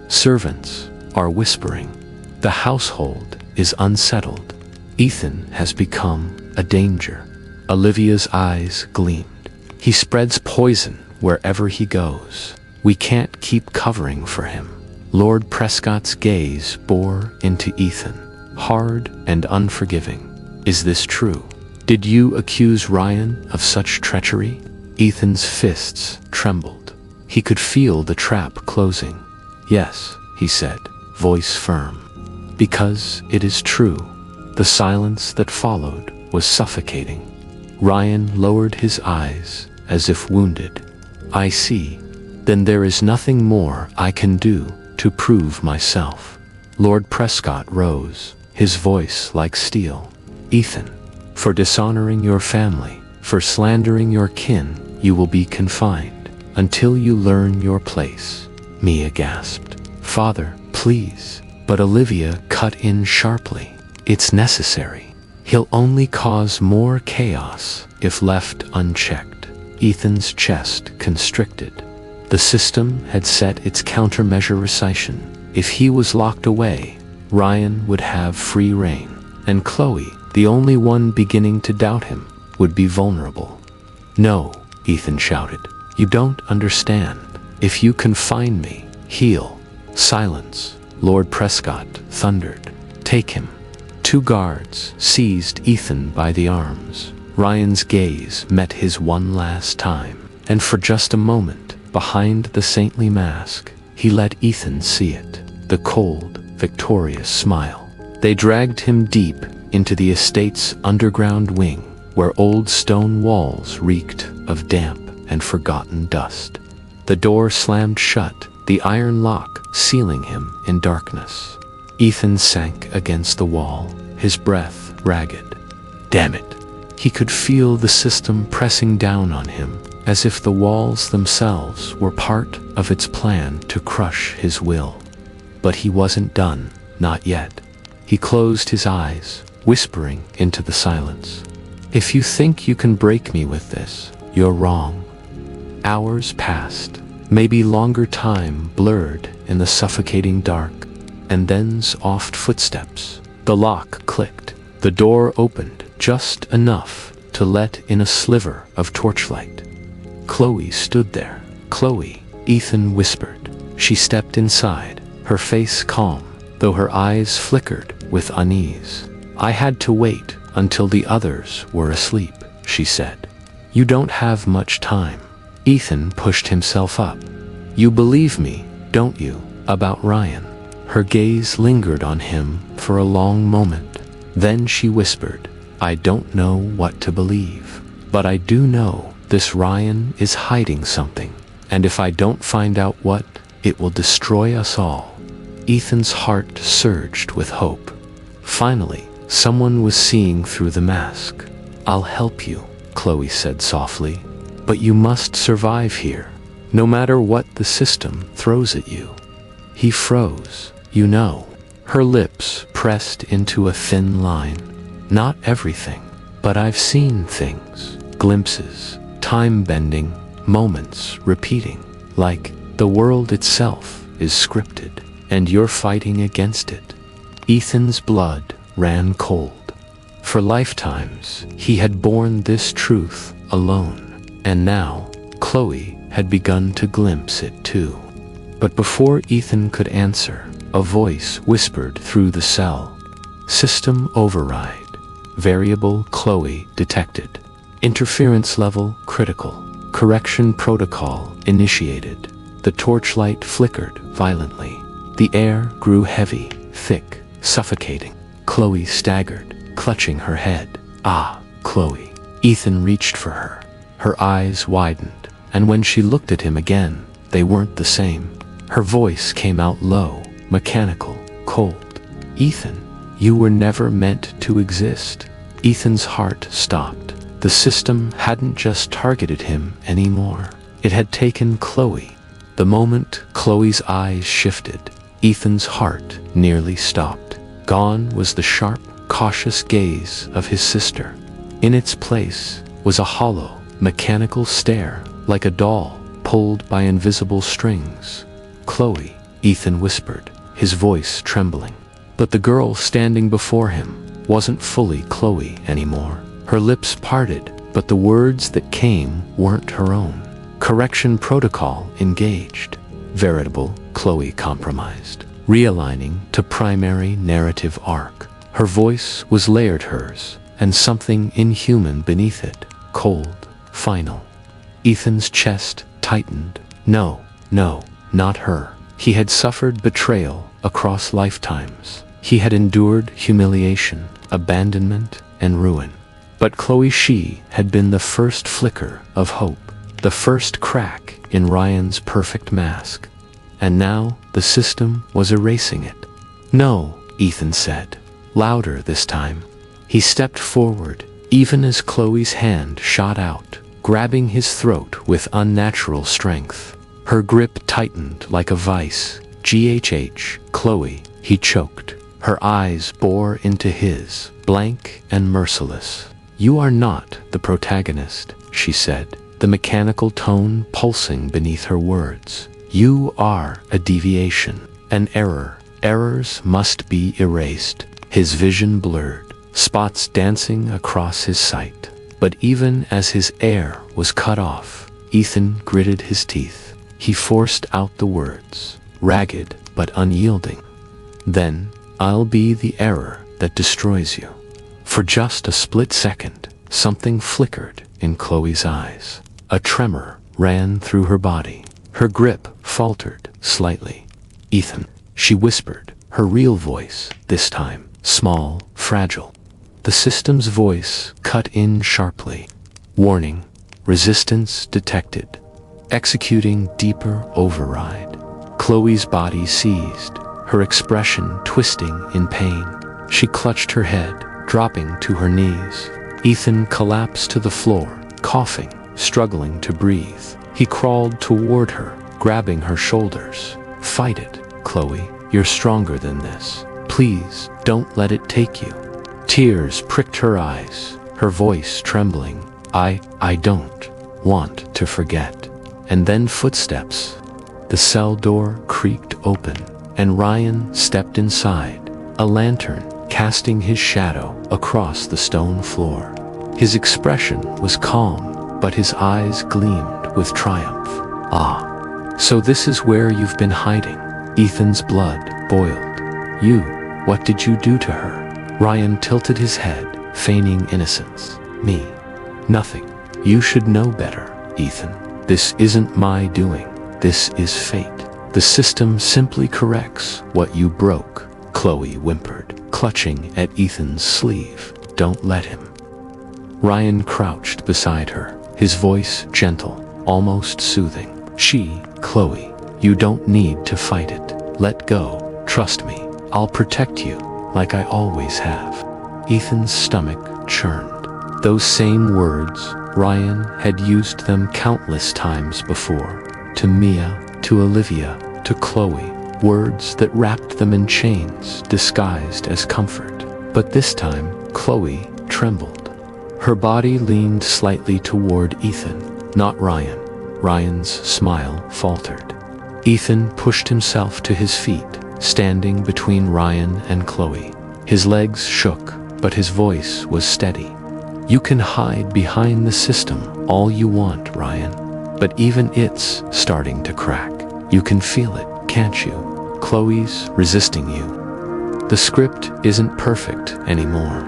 Servants are whispering. The household is unsettled. Ethan has become a danger. Olivia's eyes gleamed. He spreads poison wherever he goes. We can't keep covering for him. Lord Prescott's gaze bore into Ethan, hard and unforgiving. Is this true? Did you accuse Ryan of such treachery? Ethan's fists trembled. He could feel the trap closing. Yes, he said, voice firm. Because it is true. The silence that followed was suffocating. Ryan lowered his eyes, as if wounded. I see. Then there is nothing more I can do to prove myself. Lord Prescott rose, his voice like steel. Ethan, for dishonoring your family, for slandering your kin, you will be confined. until you learn your place." Mia gasped. "Father, please." But Olivia cut in sharply. "It's necessary. He'll only cause more chaos if left unchecked." Ethan's chest constricted. The system had set its countermeasure recitation. If he was locked away, Ryan would have free rein, and Chloe, the only one beginning to doubt him, would be vulnerable. "No," Ethan shouted. "You don't understand. If you confine me, he'll—" "Silence," Lord Prescott thundered. "Take him." Two guards seized Ethan by the arms. Ryan's gaze met his one last time, and for just a moment, behind the saintly mask, he let Ethan see it, the cold, victorious smile. They dragged him deep into the estate's underground wing, where old stone walls reeked of damp and forgotten dust. The door slammed shut, the iron lock sealing him in darkness. Ethan sank against the wall, his breath ragged. Damn it! He could feel the system pressing down on him, as if the walls themselves were part of its plan to crush his will. But he wasn't done, not yet. He closed his eyes, whispering into the silence. "If you think you can break me with this, you're wrong." Hours passed, maybe longer time blurred in the suffocating dark, and then soft footsteps. The lock clicked. The door opened just enough to let in a sliver of torchlight. Chloe stood there. "Chloe," Ethan whispered. She stepped inside, her face calm, though her eyes flickered with unease. "I had to wait until the others were asleep," she said. "You don't have much time." Ethan pushed himself up. "You believe me, don't you, about Ryan?" Her gaze lingered on him for a long moment. Then she whispered, "I don't know what to believe, but I do know this Ryan is hiding something, and if I don't find out what, it will destroy us all." Ethan's heart surged with hope. Finally, someone was seeing through the mask. "I'll help you," Chloe said softly, "but you must survive here, no matter what the system throws at you." He froze. "You know." Her lips pressed into a thin line. "Not everything, but I've seen things, glimpses, time-bending, moments repeating, like the world itself is scripted, and you're fighting against it." Ethan's blood ran cold. For lifetimes, he had borne this truth alone, and now Chloe had begun to glimpse it too. But before Ethan could answer, a voice whispered through the cell. "System override. Variable Chloe detected. Interference level critical. Correction protocol initiated." The torchlight flickered violently. The air grew heavy, thick, suffocating. Chloe staggered, clutching her head. "Ah, Chloe." Ethan reached for her. Her eyes widened, and when she looked at him again, they weren't the same. Her voice came out low, mechanical, cold. "Ethan, you were never meant to exist." Ethan's heart stopped. The system hadn't just targeted him anymore. It had taken Chloe. The moment Chloe's eyes shifted, Ethan's heart nearly stopped. Gone was the sharp, cautious gaze of his sister. In its place was a hollow, mechanical stare, like a doll pulled by invisible strings. "Chloe," Ethan whispered, his voice trembling. But the girl standing before him wasn't fully Chloe anymore. Her lips parted, but the words that came weren't her own. Correction protocol engaged. Veritable Chloe compromised, realigning to primary narrative arc. Her voice was layered hers, and something inhuman beneath it, cold, final. Ethan's chest tightened. No, not her. He had suffered betrayal across lifetimes. He had endured humiliation, abandonment, and ruin. But Chloe, she had been the first flicker of hope, the first crack in Ryan's perfect mask. And now the system was erasing it. "No," Ethan said, louder this time. He stepped forward, even as Chloe's hand shot out. grabbing his throat with unnatural strength. Her grip tightened like a vice. "GHH, Chloe," he choked. Her eyes bore into his, blank and merciless. "You are not the protagonist," she said, the mechanical tone pulsing beneath her words. "You are a deviation, an error. Errors must be erased." His vision blurred, spots dancing across his sight. But even as his air was cut off, Ethan gritted his teeth. He forced out the words, ragged but unyielding. "Then, I'll be the error that destroys you." For just a split second, something flickered in Chloe's eyes. A tremor ran through her body. Her grip faltered slightly. "Ethan," she whispered, her real voice this time, small, fragile. The system's voice cut in sharply. "Warning, resistance detected. Executing deeper override." Chloe's body seized, her expression twisting in pain. She clutched her head, dropping to her knees. Ethan collapsed to the floor, coughing, struggling to breathe. He crawled toward her, grabbing her shoulders. "Fight it, Chloe. You're stronger than this. Please, don't let it take you." Tears pricked her eyes, her voice trembling. I don't want to forget." And then footsteps. The cell door creaked open, and Ryan stepped inside, a lantern casting his shadow across the stone floor. His expression was calm, but his eyes gleamed with triumph. "Ah, so this is where you've been hiding." Ethan's blood boiled. What did you do to her?" Ryan tilted his head, feigning innocence. "Me? Nothing. You should know better, Ethan. This isn't my doing. This is fate. The system simply corrects what you broke," Chloe whimpered, clutching at Ethan's sleeve. "Don't let him." Ryan crouched beside her, his voice gentle, almost soothing. "Chloe, you don't need to fight it. Let go. Trust me. I'll protect you, like I always have." Ethan's stomach churned. Those same words, Ryan had used them countless times before. To Mia, to Olivia, to Chloe. Words that wrapped them in chains, disguised as comfort. But this time, Chloe trembled. Her body leaned slightly toward Ethan, not Ryan. Ryan's smile faltered. Ethan pushed himself to his feet, standing between Ryan and Chloe. His legs shook, but his voice was steady. "You can hide behind the system all you want, Ryan. But even it's starting to crack. You can feel it, can't you? Chloe's resisting you." The script isn't perfect anymore.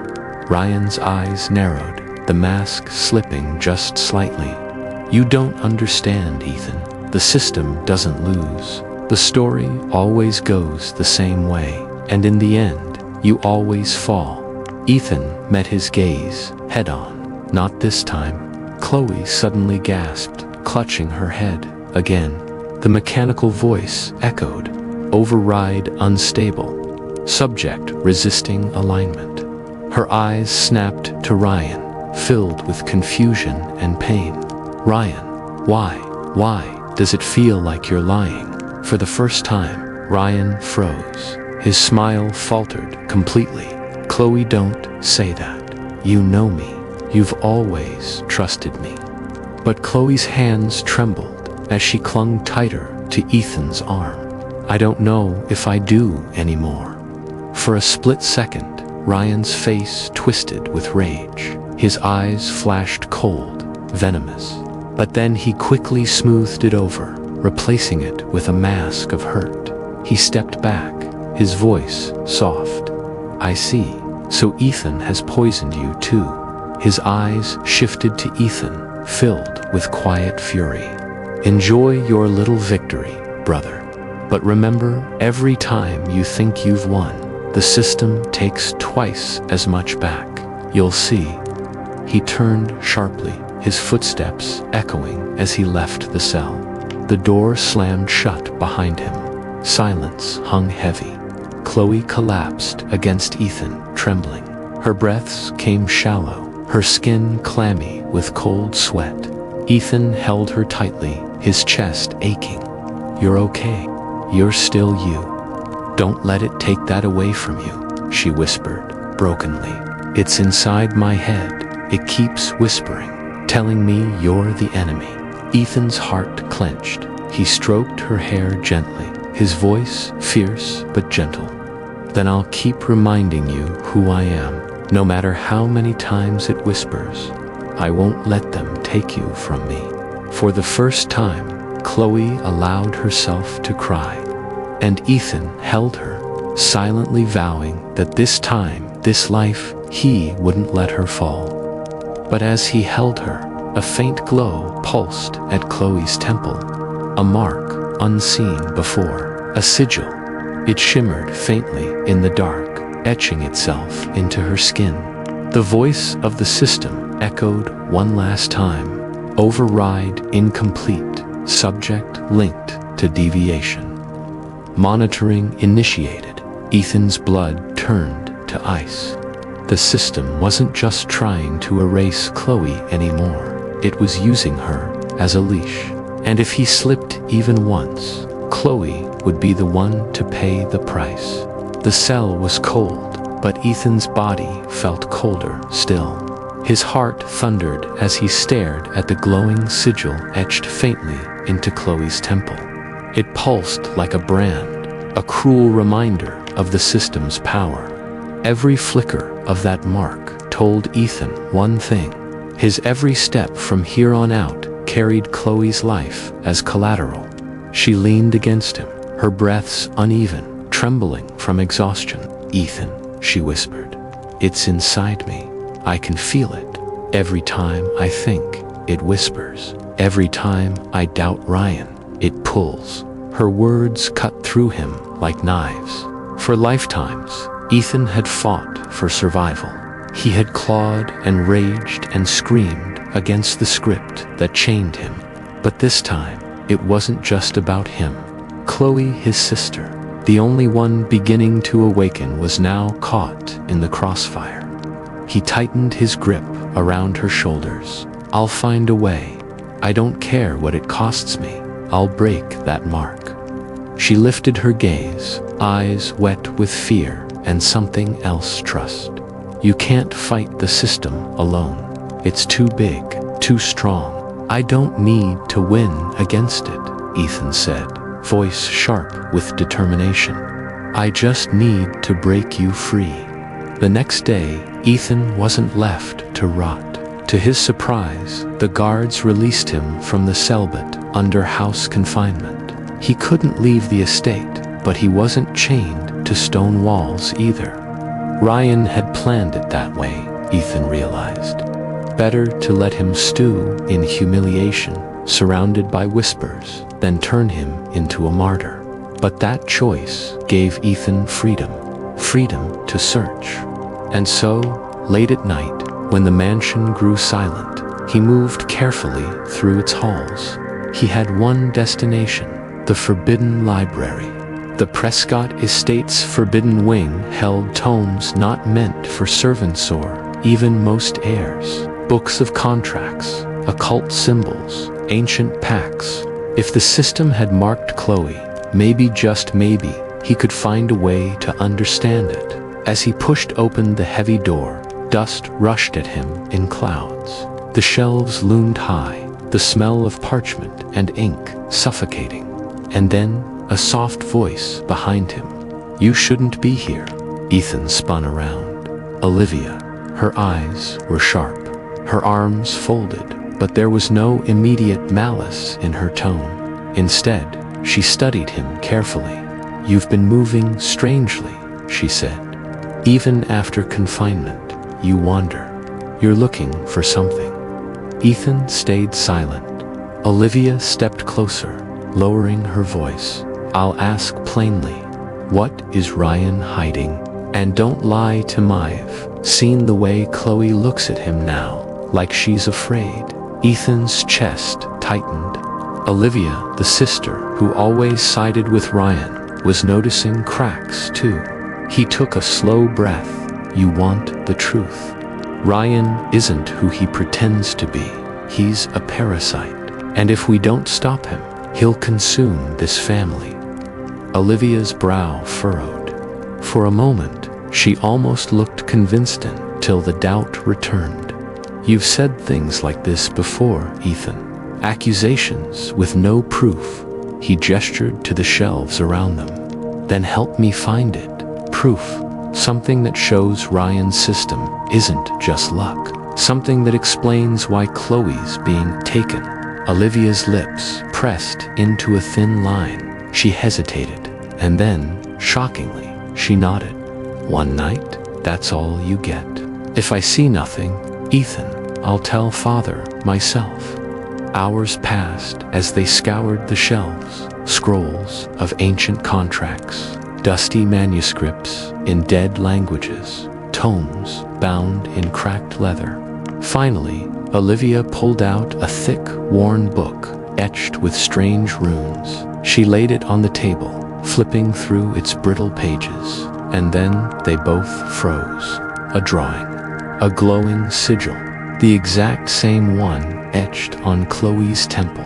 Ryan's eyes narrowed, the mask slipping just slightly. "You don't understand, Ethan. The system doesn't lose. The story always goes the same way, and in the end, you always fall." Ethan met his gaze, head on. "Not this time." Chloe suddenly gasped, clutching her head. Again, the mechanical voice echoed. "Override unstable. Subject resisting alignment." Her eyes snapped to Ryan, filled with confusion and pain. "Ryan, why does it feel like you're lying?" For the first time, Ryan froze. His smile faltered completely. "Chloe, don't say that. You know me. You've always trusted me." But Chloe's hands trembled as she clung tighter to Ethan's arm. "I don't know if I do anymore." For a split second, Ryan's face twisted with rage. His eyes flashed cold, venomous. But then he quickly smoothed it over, replacing it with a mask of hurt. He stepped back, his voice soft. "I see. So Ethan has poisoned you too." His eyes shifted to Ethan, filled with quiet fury. "Enjoy your little victory, brother. But remember, every time you think you've won, the system takes twice as much back. You'll see." He turned sharply, his footsteps echoing as he left the cell. The door slammed shut behind him. Silence hung heavy. Chloe collapsed against Ethan, trembling. Her breaths came shallow, her skin clammy with cold sweat. Ethan held her tightly, his chest aching. "You're okay. You're still you. Don't let it take that away from you," she whispered, brokenly. "It's inside my head. It keeps whispering, telling me you're the enemy." Ethan's heart clenched. He stroked her hair gently, his voice fierce but gentle. "Then I'll keep reminding you who I am, no matter how many times it whispers. I won't let them take you from me." For the first time, Chloe allowed herself to cry, and Ethan held her, silently vowing that this time, this life, he wouldn't let her fall. But as he held her, a faint glow pulsed at Chloe's temple, a mark unseen before, a sigil. It shimmered faintly in the dark, etching itself into her skin. The voice of the system echoed one last time. Override incomplete, subject linked to deviation. Monitoring initiated. Ethan's blood turned to ice. The system wasn't just trying to erase Chloe anymore. It was using her as a leash. And if he slipped even once, Chloe would be the one to pay the price. The cell was cold, but Ethan's body felt colder still. His heart thundered as he stared at the glowing sigil etched faintly into Chloe's temple. It pulsed like a brand, a cruel reminder of the system's power. Every flicker of that mark told Ethan one thing. His every step from here on out carried Chloe's life as collateral. She leaned against him, her breaths uneven, trembling from exhaustion. "Ethan," she whispered, "it's inside me. I can feel it. Every time I think, it whispers. Every time I doubt Ryan, it pulls." Her words cut through him like knives. For lifetimes, Ethan had fought for survival. He had clawed and raged and screamed against the script that chained him. But this time, it wasn't just about him. Chloe, his sister, the only one beginning to awaken, was now caught in the crossfire. He tightened his grip around her shoulders. "I'll find a way. I don't care what it costs me. I'll break that mark." She lifted her gaze, eyes wet with fear and something else, trust. "You can't fight the system alone. It's too big, too strong." "I don't need to win against it," Ethan said, voice sharp with determination. "I just need to break you free." The next day, Ethan wasn't left to rot. To his surprise, the guards released him from the cellbit under house confinement. He couldn't leave the estate, but he wasn't chained to stone walls either. Ryan had planned it that way, Ethan realized. Better to let him stew in humiliation, surrounded by whispers, than turn him into a martyr. But that choice gave Ethan freedom. Freedom to search. And so, late at night, when the mansion grew silent, he moved carefully through its halls. He had one destination, the Forbidden Library. The Prescott Estate's Forbidden Wing held tomes not meant for servants or even most heirs. Books of contracts, occult symbols, ancient pacts. If the system had marked Chloe, maybe, just maybe, he could find a way to understand it. As he pushed open the heavy door, dust rushed at him in clouds. The shelves loomed high, the smell of parchment and ink suffocating. And then, a soft voice behind him. "You shouldn't be here." Ethan spun around. Olivia. Her eyes were sharp, her arms folded, but there was no immediate malice in her tone. Instead, she studied him carefully. "You've been moving strangely," she said. "Even after confinement, you wander. You're looking for something." Ethan stayed silent. Olivia stepped closer, lowering her voice. "I'll ask plainly, what is Ryan hiding? And don't lie to Maeve." Seen the way Chloe looks at him now, like she's afraid. Ethan's chest tightened. Olivia, the sister who always sided with Ryan, was noticing cracks too. He took a slow breath. "You want the truth. Ryan isn't who he pretends to be. He's a parasite, and if we don't stop him, he'll consume this family." Olivia's brow furrowed. For a moment, she almost looked convinced until the doubt returned. "You've said things like this before, Ethan. Accusations with no proof." He gestured to the shelves around them. "Then help me find it. Proof. Something that shows Ryan's system isn't just luck. Something that explains why Chloe's being taken." Olivia's lips pressed into a thin line. She hesitated, and then, shockingly, she nodded. "One night, that's all you get. If I see nothing, Ethan, I'll tell Father myself." Hours passed as they scoured the shelves, scrolls of ancient contracts, dusty manuscripts in dead languages, tomes bound in cracked leather. Finally, Olivia pulled out a thick, worn book etched with strange runes. She laid it on the table, flipping through its brittle pages, and then they both froze. A drawing, a glowing sigil, the exact same one etched on Chloe's temple.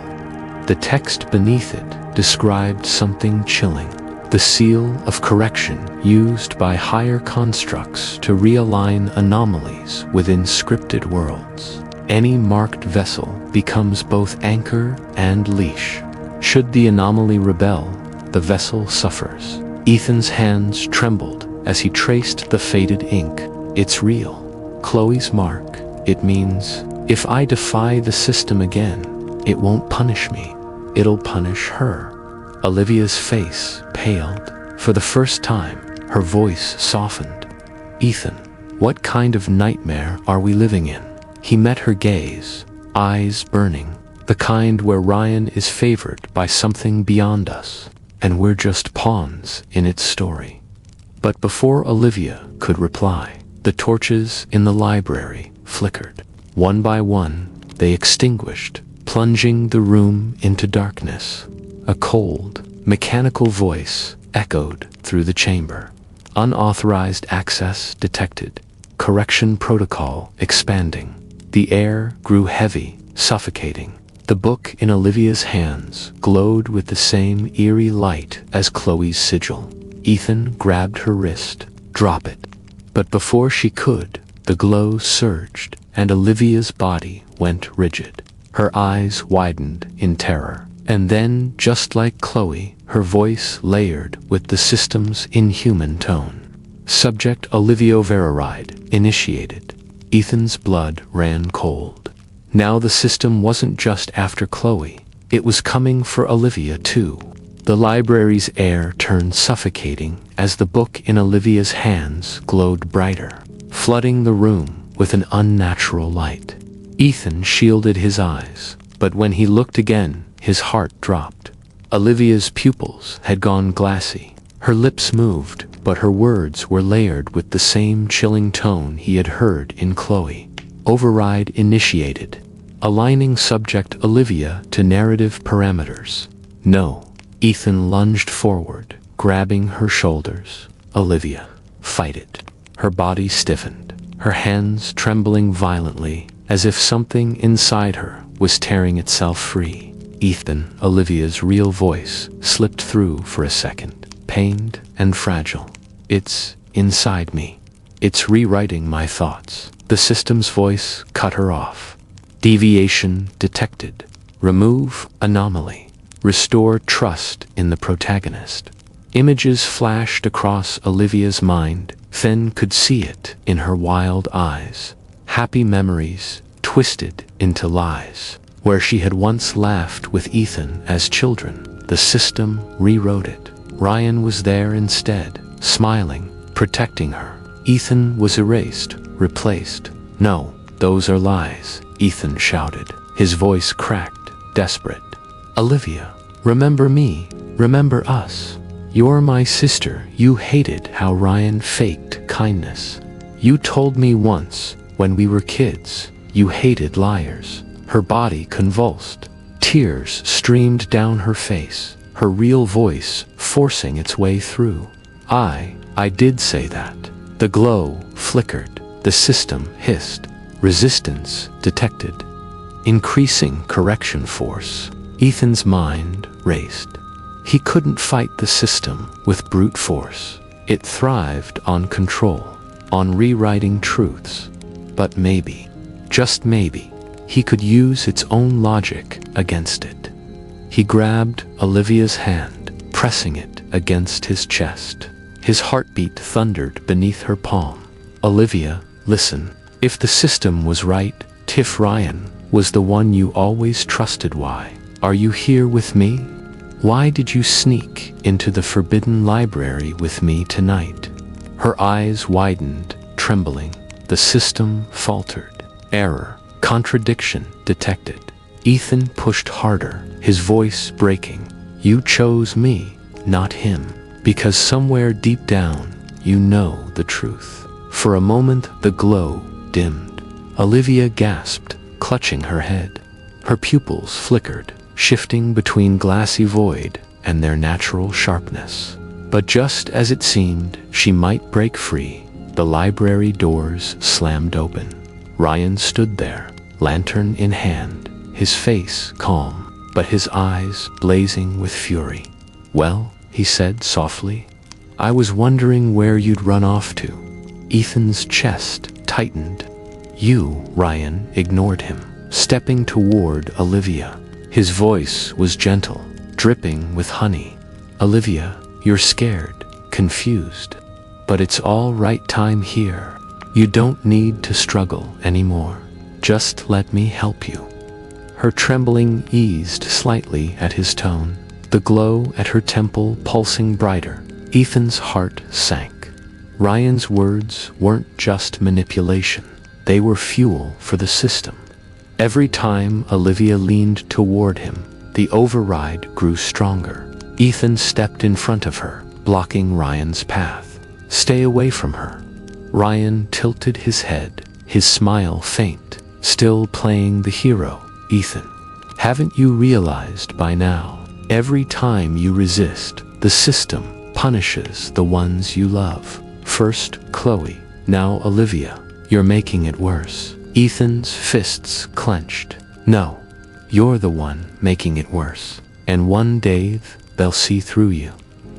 The text beneath it described something chilling. The seal of correction used by higher constructs to realign anomalies within scripted worlds. Any marked vessel becomes both anchor and leash. Should the anomaly rebel, the vessel suffers. Ethan's hands trembled as he traced the faded ink. "It's real. Chloe's mark. It means, if I defy the system again, it won't punish me. It'll punish her." Olivia's face paled. For the first time, her voice softened. "Ethan, what kind of nightmare are we living in?" He met her gaze, eyes burning, the kind where Ryan is favored by something beyond us, and we're just pawns in its story. But before Olivia could reply, the torches in the library flickered. One by one, they extinguished, plunging the room into darkness. A cold, mechanical voice echoed through the chamber. "Unauthorized access detected. Correction protocol expanding." The air grew heavy, suffocating. The book in Olivia's hands glowed with the same eerie light as Chloe's sigil. Ethan grabbed her wrist. "Drop it." But before she could, the glow surged, and Olivia's body went rigid. Her eyes widened in terror. And then, just like Chloe, her voice layered with the system's inhuman tone. "Subject Olivia Veraride, initiated." Ethan's blood ran cold. Now the system wasn't just after Chloe, it was coming for Olivia too. The library's air turned suffocating as the book in Olivia's hands glowed brighter, flooding the room with an unnatural light. Ethan shielded his eyes, but when he looked again, his heart dropped. Olivia's pupils had gone glassy. Her lips moved, but her words were layered with the same chilling tone he had heard in Chloe. "Override initiated. Aligning subject Olivia to narrative parameters." "No." Ethan lunged forward, grabbing her shoulders. "Olivia, fight it." Her body stiffened, her hands trembling violently, as if something inside her was tearing itself free. "Ethan," Olivia's real voice slipped through for a second, pained and fragile. "It's inside me. It's rewriting my thoughts." The system's voice cut her off. "Deviation detected. Remove anomaly. Restore trust in the protagonist." Images flashed across Olivia's mind. Fen could see it in her wild eyes. Happy memories twisted into lies. Where she had once laughed with Ethan as children, the system rewrote it. Ryan was there instead, smiling, protecting her. Ethan was erased, replaced. "No, those are lies," Ethan shouted, his voice cracked, desperate. "Olivia, remember me, remember us. You're my sister. You hated how Ryan faked kindness. You told me once, when we were kids, you hated liars." Her body convulsed. Tears streamed down her face, her real voice forcing its way through. I did say that." The glow flickered. The system hissed. "Resistance detected." increasing correction force. Ethan's mind raced. He couldn't fight the system with brute force. It thrived on control, on rewriting truths. But maybe, just maybe, he could use its own logic against it. He grabbed Olivia's hand, pressing it against his chest. His heartbeat thundered beneath her palm. Olivia, listen. If the system was right, Tiff Ryan was the one you always trusted. Why are you here with me? Why did you sneak into the forbidden library with me tonight? Her eyes widened, trembling. The system faltered. Error, contradiction detected. Ethan pushed harder, his voice breaking. You chose me, not him, because somewhere deep down, you know the truth. For a moment, the glow dimmed. Olivia gasped, clutching her head. Her pupils flickered, shifting between glassy void and their natural sharpness. But just as it seemed she might break free, the library doors slammed open. Ryan stood there, lantern in hand, his face calm, but his eyes blazing with fury. Well, he said softly, I was wondering where you'd run off to. Ethan's chest tightened. You, Ryan, ignored him, stepping toward Olivia. His voice was gentle, dripping with honey. Olivia, you're scared, confused. But it's all right time here. You don't need to struggle anymore. Just let me help you. Her trembling eased slightly at his tone, the glow at her temple pulsing brighter. Ethan's heart sank. Ryan's words weren't just manipulation. They were fuel for the system. Every time Olivia leaned toward him, the override grew stronger. Ethan stepped in front of her, blocking Ryan's path. Stay away from her. Ryan tilted his head, his smile faint, still playing the hero. Ethan, haven't you realized by now? Every time you resist, the system punishes the ones you love. First Chloe, now Olivia. You're making it worse. Ethan's fists clenched. No, you're the one making it worse. And one day, they'll see through you.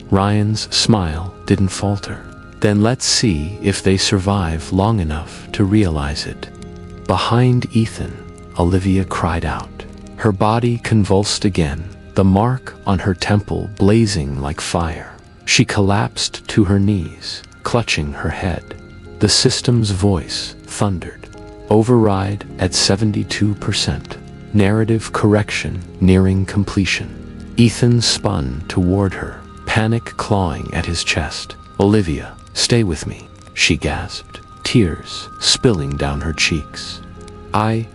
Ryan's smile didn't falter. Then let's see if they survive long enough to realize it. Behind Ethan, Olivia cried out. Her body convulsed again, the mark on her temple blazing like fire. She collapsed to her knees, clutching her head. The system's voice thundered. Override at 72%. Narrative correction nearing completion. Ethan spun toward her, panic clawing at his chest. Olivia, stay with me, she gasped, tears spilling down her cheeks. I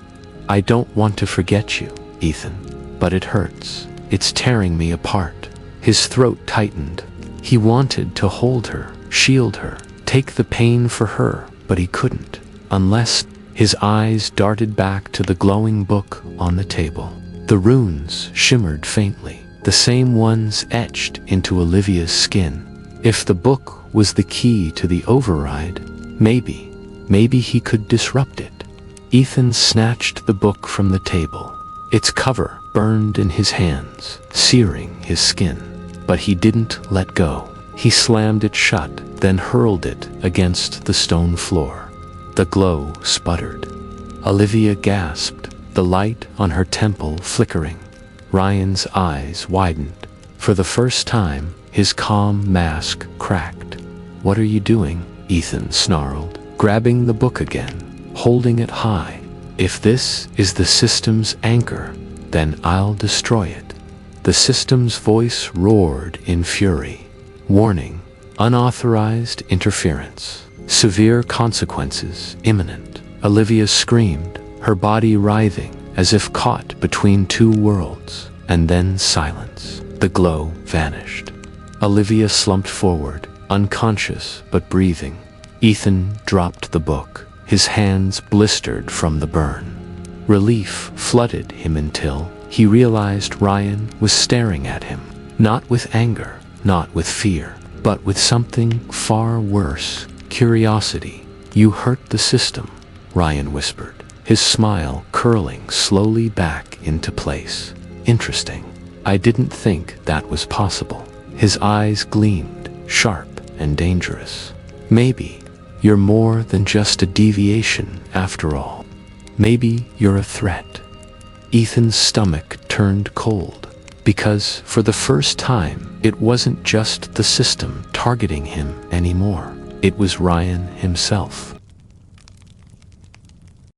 don't want to forget you, Ethan, but it hurts. It's tearing me apart. His throat tightened. He wanted to hold her, shield her, take the pain for her, but he couldn't, unless. His eyes darted back to the glowing book on the table. The runes shimmered faintly, the same ones etched into Olivia's skin. If the book was the key to the override, maybe he could disrupt it. Ethan snatched the book from the table. Its cover burned in his hands, searing his skin. But he didn't let go. He slammed it shut, then hurled it against the stone floor. The glow sputtered. Olivia gasped, the light on her temple flickering. Ryan's eyes widened. For the first time, his calm mask cracked. What are you doing? Ethan snarled, grabbing the book again, holding it high. If this is the system's anchor, then I'll destroy it. The system's voice roared in fury. Warning, unauthorized interference. Severe consequences imminent. Olivia screamed, her body writhing as if caught between two worlds, and then silence. The glow vanished. Olivia slumped forward, unconscious but breathing. Ethan dropped the book, his hands blistered from the burn. Relief flooded him until he realized Ryan was staring at him, not with anger, not with fear, but with something far worse. Curiosity. You hurt the system, Ryan whispered. his smile curling slowly back into place. Interesting. I didn't think that was possible. His eyes gleamed, sharp and dangerous. Maybe you're more than just a deviation after all. Maybe you're a threat. Ethan's stomach turned cold, because for the first time it wasn't just the system targeting him anymore. It was Ryan himself.